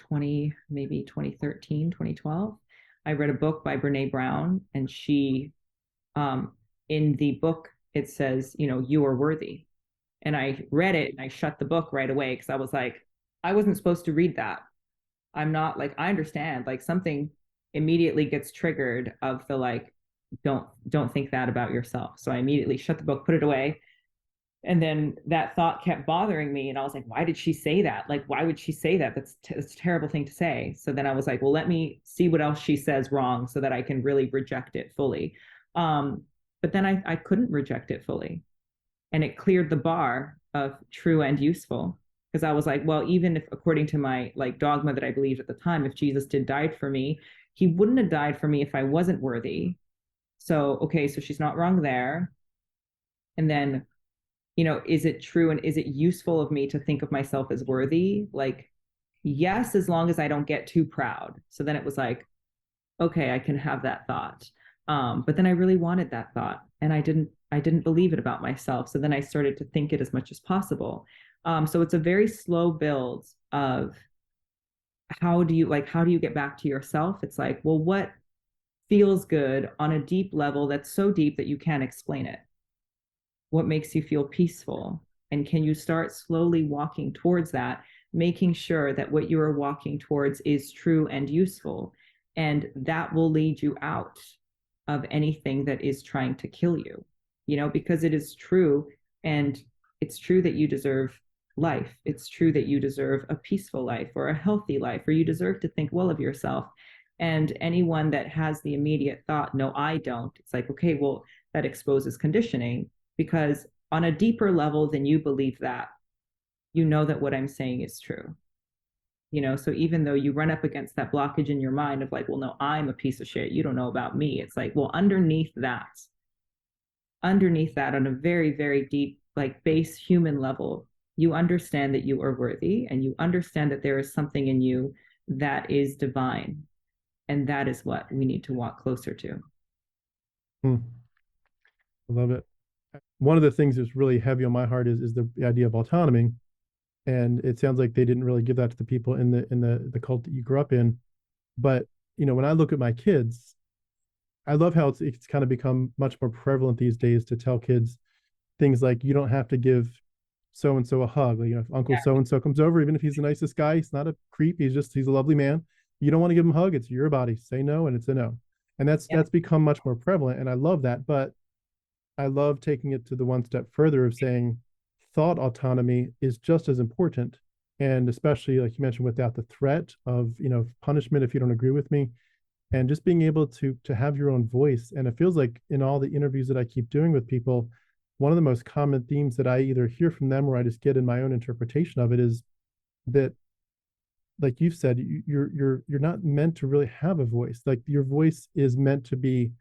maybe 2013, 2012. I read a book by Brene Brown, and um, in the book, it says, you are worthy. And I read it and I shut the book right away because I was like, I wasn't supposed to read that. I'm not like, I understand, like something immediately gets triggered of the like, don't think that about yourself. So I immediately shut the book, put it away. And then that thought kept bothering me. And I was like, why did she say that? Like, why would she say that? That's a terrible thing to say. So then I was like, well, let me see what else she says wrong so that I can really reject it fully. Um, but then I couldn't reject it fully. And it cleared the bar of true and useful. Because I was like, well, even if according to my like dogma that I believed at the time, if Jesus did die for me, he wouldn't have died for me if I wasn't worthy. So, okay, so she's not wrong there. And then, is it true and is it useful of me to think of myself as worthy? Like, yes, as long as I don't get too proud. So then it was like, okay, I can have that thought. But then I really wanted that thought, and I didn't believe it about myself. So then I started to think it as much as possible. So it's a very slow build of how do you get back to yourself? It's like, well, what feels good on a deep level that's so deep that you can't explain it? What makes you feel peaceful? And can you start slowly walking towards that, making sure that what you are walking towards is true and useful? And that will lead you out of anything that is trying to kill you, because it is true. And it's true that you deserve life. It's true that you deserve a peaceful life or a healthy life, or you deserve to think well of yourself. And anyone that has the immediate thought, no, I don't, it's like, okay, well, that exposes conditioning. because on a deeper level than you believe that, you know that what I'm saying is true. So even though you run up against that blockage in your mind of like, well, no, I'm a piece of shit, you don't know about me, it's like, well, underneath that on a very, very deep, like base human level, you understand that you are worthy, and you understand that there is something in you that is divine, and that is what we need to walk closer to. Hmm. I love it. One of the things that's really heavy on my heart is the idea of autonomy. And it sounds like they didn't really give that to the people in the cult that you grew up in. But when I look at my kids, I love how it's kind of become much more prevalent these days to tell kids things like you don't have to give so and so a hug. Like, if Uncle so and so comes over, even if he's the nicest guy, he's not a creep. He's a lovely man. You don't want to give him a hug. It's your body. Say no, and it's a no. And Yeah. that's become much more prevalent, and I love that. But I love taking it to the one step further of saying thought autonomy is just as important. And especially, like you mentioned, without the threat of, punishment if you don't agree with me, and just being able to have your own voice. And it feels like in all the interviews that I keep doing with people, one of the most common themes that I either hear from them or I just get in my own interpretation of it is that, like you've said, you're not meant to really have a voice. Like your voice is meant to be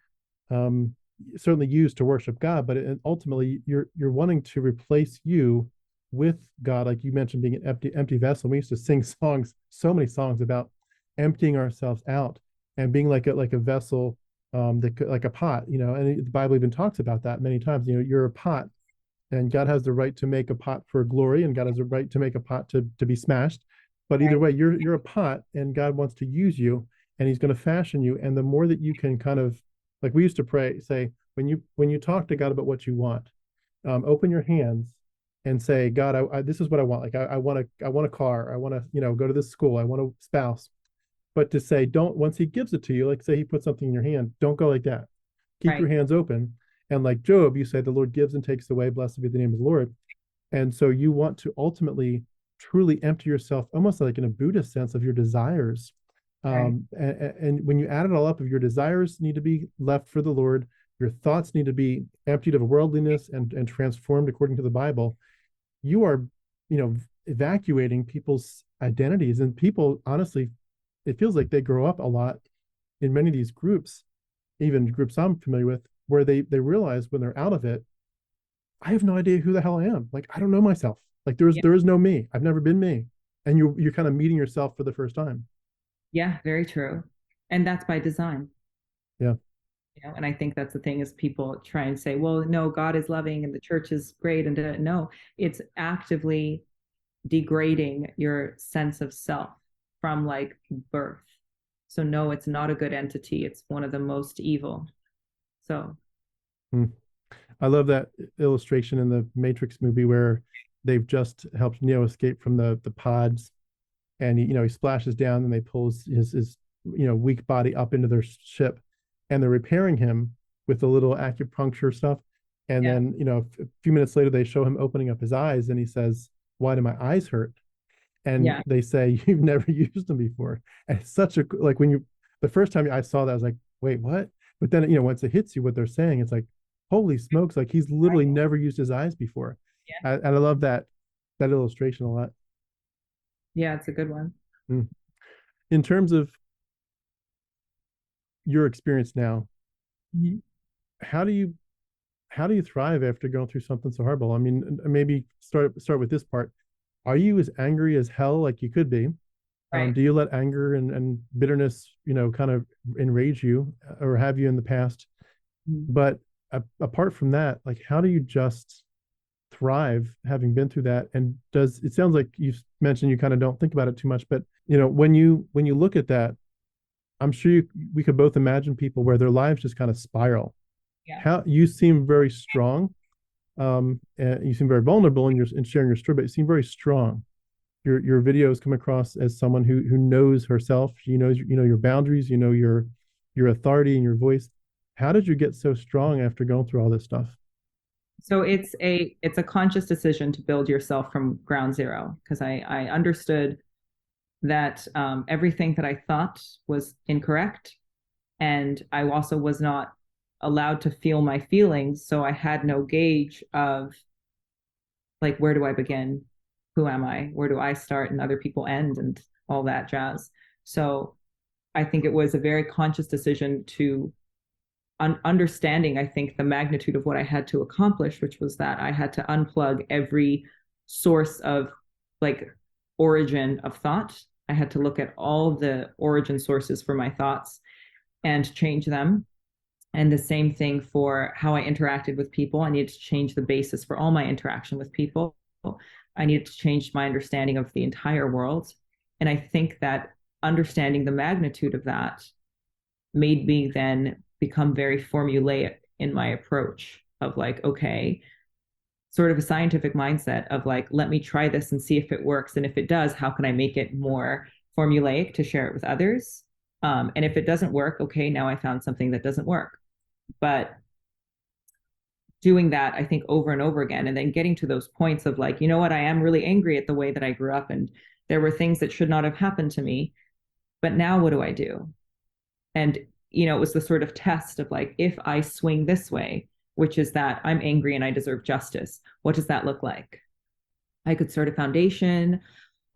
um, certainly used to worship God, but ultimately you're wanting to replace you with God, like you mentioned, being an empty vessel. We used to sing songs, so many songs about emptying ourselves out and being like a vessel, that like a pot, and the Bible even talks about that many times. You're a pot, and God has the right to make a pot for glory, and God has the right to make a pot to be smashed. But either Right. way, you're a pot, and God wants to use you, and He's going to fashion you. And the more that you can kind of, like we used to pray, say when you talk to God about what you want, open your hands and say, God, this is what I want. Like I want a car. I want to go to this school. I want a spouse. But to say, don't, once He gives it to you, like say He put something in your hand, don't go like that. Keep Right. your hands open. And like Job, you say, the Lord gives and takes away. Blessed be the name of the Lord. And so you want to ultimately truly empty yourself, almost like in a Buddhist sense, of your desires. Right. And when you add it all up, if your desires need to be left for the Lord, your thoughts need to be emptied of worldliness and transformed according to the Bible, you are, evacuating people's identities. And people, honestly, it feels like they grow up a lot in many of these groups, even groups I'm familiar with, where they realize when they're out of it, I have no idea who the hell I am. Like I don't know myself. Like Yeah. there is no me. I've never been me. And you're kind of meeting yourself for the first time. Yeah, very true. And that's by design. Yeah. And I think that's the thing is people try and say, well, no, God is loving and the church is great. And no, it's actively degrading your sense of self from like birth. So no, it's not a good entity. It's one of the most evil. So Hmm. I love that illustration in the Matrix movie where they've just helped Neo escape from the pods, and he splashes down and they pull his weak body up into their ship, and they're repairing him with a little acupuncture stuff. And yeah, then a few minutes later they show him opening up his eyes, and he says, "Why do my eyes hurt?" And yeah, they say, "You've never used them before." And it's such a, like, when you, the first time I saw that, I was like, "Wait, what?" But then once it hits you what they're saying, it's like, holy smokes, like he's literally right. never used his eyes before. Yeah, And I love that illustration a lot. yeah, it's a good one. Mm. In terms of your experience now, Mhm. how do you thrive after going through something so horrible? I mean, maybe start with this part. Are you as angry as hell like you could be? Right. Do you let anger and bitterness, kind of enrage you, or have you in the past? Mhm. But apart from that, like, how do you just thrive having been through that? And does it sounds like you mentioned you kind of don't think about it too much, but when you look at that, I'm sure we could both imagine people where their lives just kind of spiral. Yeah. How you seem very strong, and you seem very vulnerable in sharing your story, but you seem very strong. Your videos come across as someone who knows herself. She knows your boundaries. You know your authority and your voice. How did you get so strong after going through all this stuff? So it's a conscious decision to build yourself from ground zero because I understood that everything that I thought was incorrect, and I also was not allowed to feel my feelings. So I had no gauge of like, where do I begin? Who am I? Where do I start and other people end and all that jazz? So I think it was a very conscious decision to understanding, I think, the magnitude of what I had to accomplish, which was that I had to unplug every source of like origin of thought. I had to look at all the origin sources for my thoughts and change them. And the same thing for how I interacted with people. I needed to change the basis for all my interaction with people. I needed to change my understanding of the entire world. And I think that understanding the magnitude of that made me then become very formulaic in my approach of like, okay, sort of a scientific mindset of like, let me try this and see if it works. And if it does, how can I make it more formulaic to share it with others? And if it doesn't work, okay, now I found something that doesn't work. But doing that, I think, over and over again, and then getting to those points of like, you know what, I am really angry at the way that I grew up, and there were things that should not have happened to me. But now what do I do? And, you know, it was the sort of test of like, if I swing this way, which is that I'm angry and I deserve justice, what does that look like? I could start a foundation.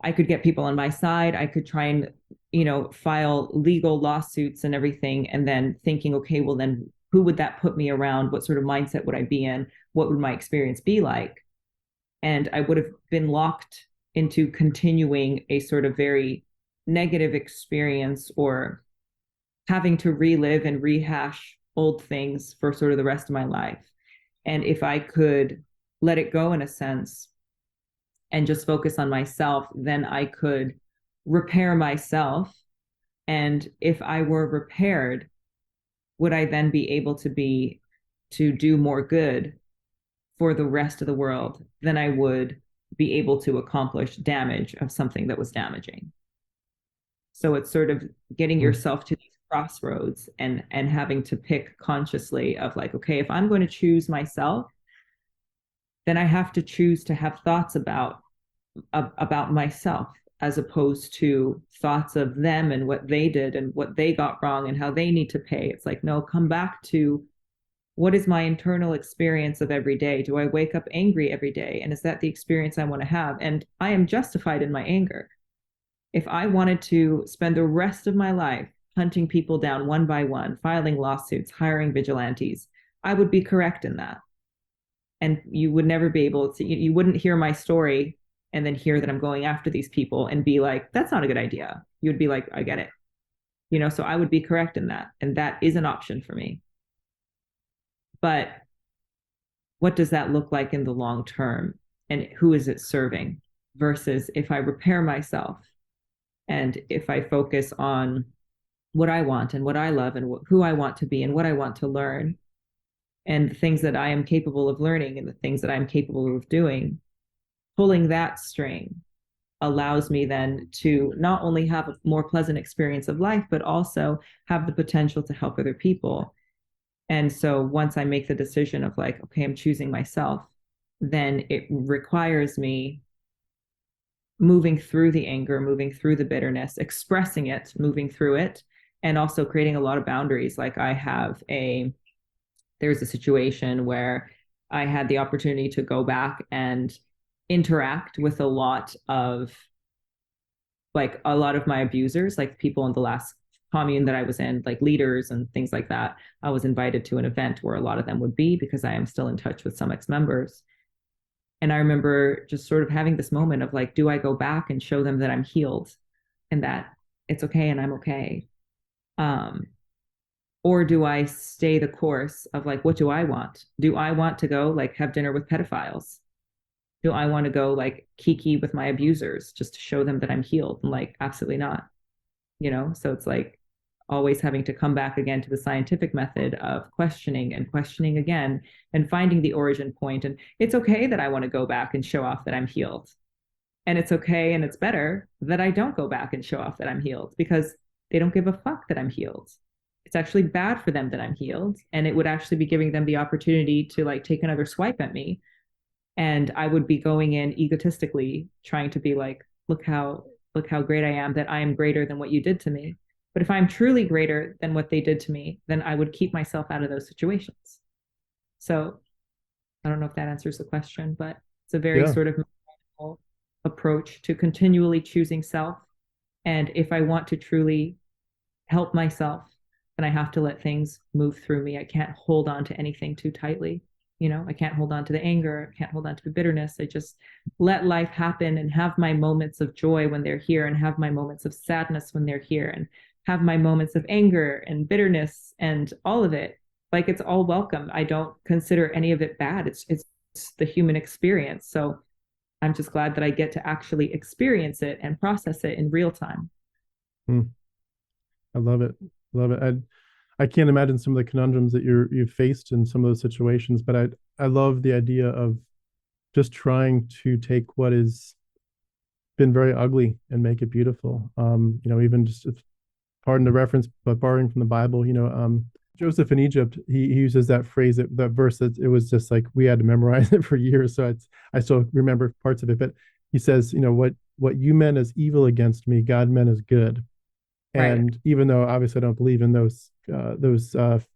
I could get people on my side. I could try and, you know, file legal lawsuits and everything. And then thinking, okay, well, then who would that put me around? What sort of mindset would I be in? What would my experience be like? And I would have been locked into continuing a sort of very negative experience or having to relive and rehash old things for sort of the rest of my life. And if I could let it go in a sense and just focus on myself, then I could repair myself. And if I were repaired, would I then be able to do more good for the rest of the world than I would be able to accomplish damage of something that was damaging? So it's sort of getting yourself to these crossroads and having to pick consciously of like, okay, if I'm going to choose myself, then I have to choose to have thoughts about myself as opposed to thoughts of them and what they did and what they got wrong and how they need to pay. It's like, no, come back to what is my internal experience of every day? Do I wake up angry every day? And is that the experience I want to have? And I am justified in my anger. If I wanted to spend the rest of my life hunting people down one by one, filing lawsuits, hiring vigilantes, I would be correct in that. And you would never be able to, you wouldn't hear my story and then hear that I'm going after these people and be like, that's not a good idea. You would be like, I get it. You know, so I would be correct in that. And that is an option for me. But what does that look like in the long term? And who is it serving? Versus if I repair myself and if I focus on what I want and what I love and who I want to be and what I want to learn and the things that I am capable of learning and the things that I'm capable of doing, pulling that string allows me then to not only have a more pleasant experience of life, but also have the potential to help other people. And so once I make the decision of like, okay, I'm choosing myself, then it requires me moving through the anger, moving through the bitterness, expressing it, moving through it, and also creating a lot of boundaries. Like there's a situation where I had the opportunity to go back and interact with a lot of my abusers, like people in the last commune that I was in, like leaders and things like that. I was invited to an event where a lot of them would be because I am still in touch with some ex-members. And I remember just sort of having this moment of like, do I go back and show them that I'm healed and that it's okay and I'm okay? Or do I stay the course of like, what do I want? Do I want to go like have dinner with pedophiles? Do I want to go like kiki with my abusers just to show them that I'm healed? And like, absolutely not. You know, so it's like always having to come back again to the scientific method of questioning and questioning again and finding the origin point. And it's okay that I want to go back and show off that I'm healed. And it's okay and it's better that I don't go back and show off that I'm healed because they don't give a fuck that I'm healed. It's actually bad for them that I'm healed. And it would actually be giving them the opportunity to like take another swipe at me. And I would be going in egotistically trying to be like, look how great I am, that I am greater than what you did to me. But if I'm truly greater than what they did to me, then I would keep myself out of those situations. So I don't know if that answers the question, but it's a very Yeah. sort of approach to continually choosing self. And if I want to truly help myself, then I have to let things move through me. I can't hold on to anything too tightly. I can't hold on to the anger. I can't hold on to the bitterness. I just let life happen and have my moments of joy when they're here, and have my moments of sadness when they're here, and have my moments of anger and bitterness and all of it. Like, it's all welcome. I don't consider any of it bad. It's the human experience. So I'm just glad that I get to actually experience it and process it in real time. Hmm. I love it. Love it. I can't imagine some of the conundrums that you've faced in some of those situations, but I love the idea of just trying to take what has been very ugly and make it beautiful. Even just pardon the reference, but borrowing from the Bible, Joseph in Egypt, he uses that phrase, that verse, that it was just like we had to memorize it for years. So I still remember parts of it, but he says, what you meant as evil against me, God meant as good. Right. And even though obviously I don't believe in those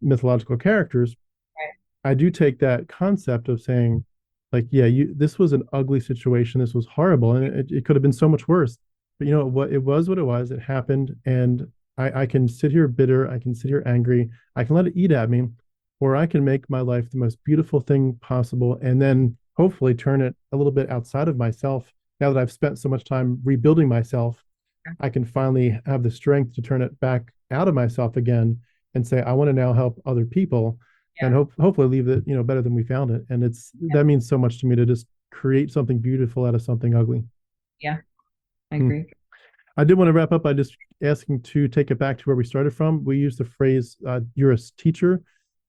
mythological characters, Right. I do take that concept of saying, like, yeah, this was an ugly situation. This was horrible, and it could have been so much worse. But you know what? It was what it was. It happened, and I can sit here bitter. I can sit here angry. I can let it eat at me, or I can make my life the most beautiful thing possible, and then hopefully turn it a little bit outside of myself. Now that I've spent so much time rebuilding myself, I can finally have the strength to turn it back out of myself again and say, I want to now help other people and Yeah. hopefully leave it, better than we found it. And that means so much to me to just create something beautiful out of something ugly. Yeah. I Hmm. agree. I did want to wrap up by just asking to take it back to where we started from. We use the phrase, you're a teacher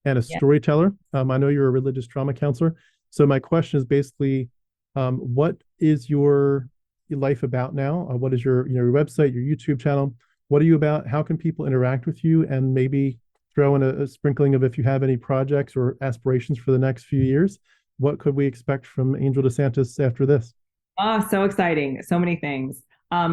and a Yeah. storyteller. I know you're a religious trauma counselor. So my question is basically, what is your life about now? What is your website, your YouTube channel? What are you about? How can people interact with you? And maybe throw in a sprinkling of if you have any projects or aspirations for the next few years. What could we expect from Angel DeSantis after this? Oh, so exciting. So many things.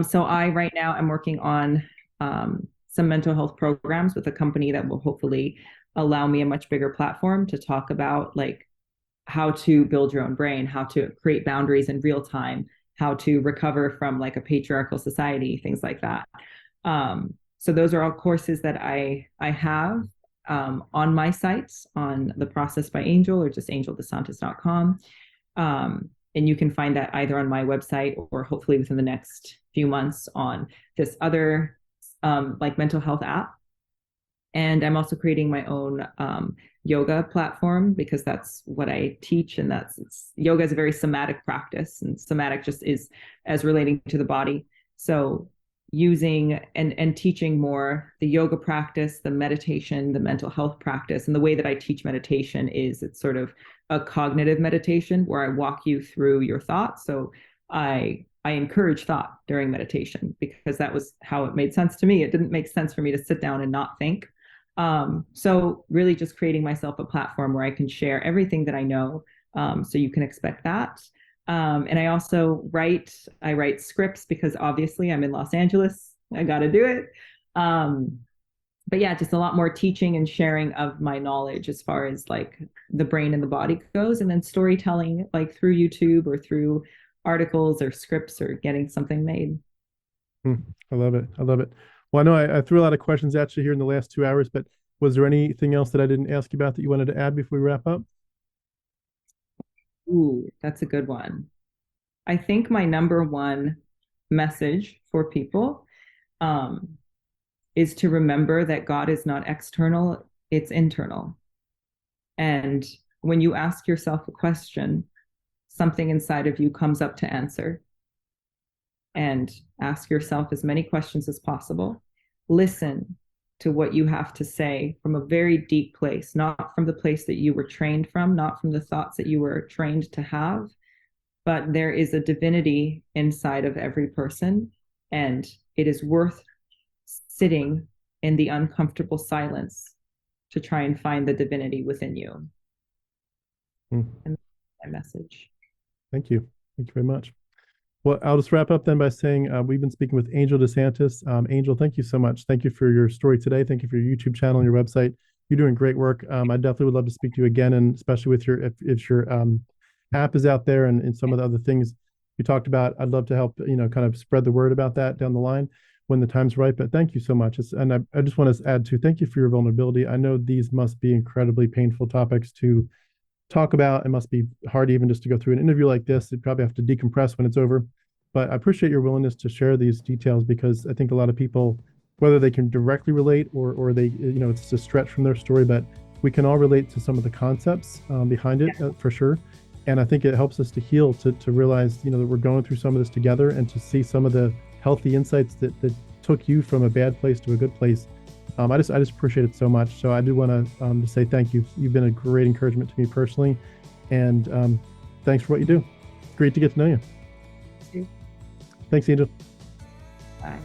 So I right now am working on some mental health programs with a company that will hopefully allow me a much bigger platform to talk about, like, how to build your own brain, how to create boundaries in real time, how to recover from like a patriarchal society, things like that. So those are all courses that I have on my sites, on The Process by Angel or just angeldesantis.com. And you can find that either on my website or hopefully within the next few months on this other like mental health app. And I'm also creating my own yoga platform, because that's what I teach. And yoga is a very somatic practice, and somatic just is as relating to the body. So using and teaching more the yoga practice, the meditation, the mental health practice. And the way that I teach meditation is it's sort of a cognitive meditation where I walk you through your thoughts. So I encourage thought during meditation, because that was how it made sense to me. It didn't make sense for me to sit down and not think. So really just creating myself a platform where I can share everything that I know. So you can expect that. And I write scripts, because obviously I'm in Los Angeles. I got to do it. But yeah, just a lot more teaching and sharing of my knowledge as far as like the brain and the body goes. And then storytelling, like through YouTube or through articles or scripts or getting something made. Hmm. I love it. I love it. Well, I know I threw a lot of questions at you here in the last 2 hours, but was there anything else that I didn't ask you about that you wanted to add before we wrap up? Ooh, that's a good one. I think my number one message for people um, is to remember that God is not external, it's internal. And when you ask yourself a question, something inside of you comes up to answer. And ask yourself as many questions as possible. Listen to what you have to say from a very deep place, not from the place that you were trained from, not from the thoughts that you were trained to have, but there is a divinity inside of every person. And it is worth sitting in the uncomfortable silence to try and find the divinity within you. Hmm. And that's my message. Thank you. Thank you very much. Well, I'll just wrap up then by saying we've been speaking with Angel DeSantis. Angel, thank you so much. Thank you for your story today. Thank you for your YouTube channel and your website. You're doing great work. I definitely would love to speak to you again, and especially with your if your app is out there and some of the other things you talked about. I'd love to help kind of spread the word about that down the line when the time's right. But thank you so much. And I just want to add to thank you for your vulnerability. I know these must be incredibly painful topics to talk about. It must be hard even just to go through an interview like this. You probably have to decompress when it's over. But I appreciate your willingness to share these details because I think a lot of people, whether they can directly relate or they, it's a stretch from their story, but we can all relate to some of the concepts behind it for sure. And I think it helps us to heal, to realize, that we're going through some of this together and to see some of the healthy insights that took you from a bad place to a good place. I just appreciate it so much. So I do want to say thank you. You've been a great encouragement to me personally, and thanks for what you do. Great to get to know you. Thank you. Thanks, Angel. Bye.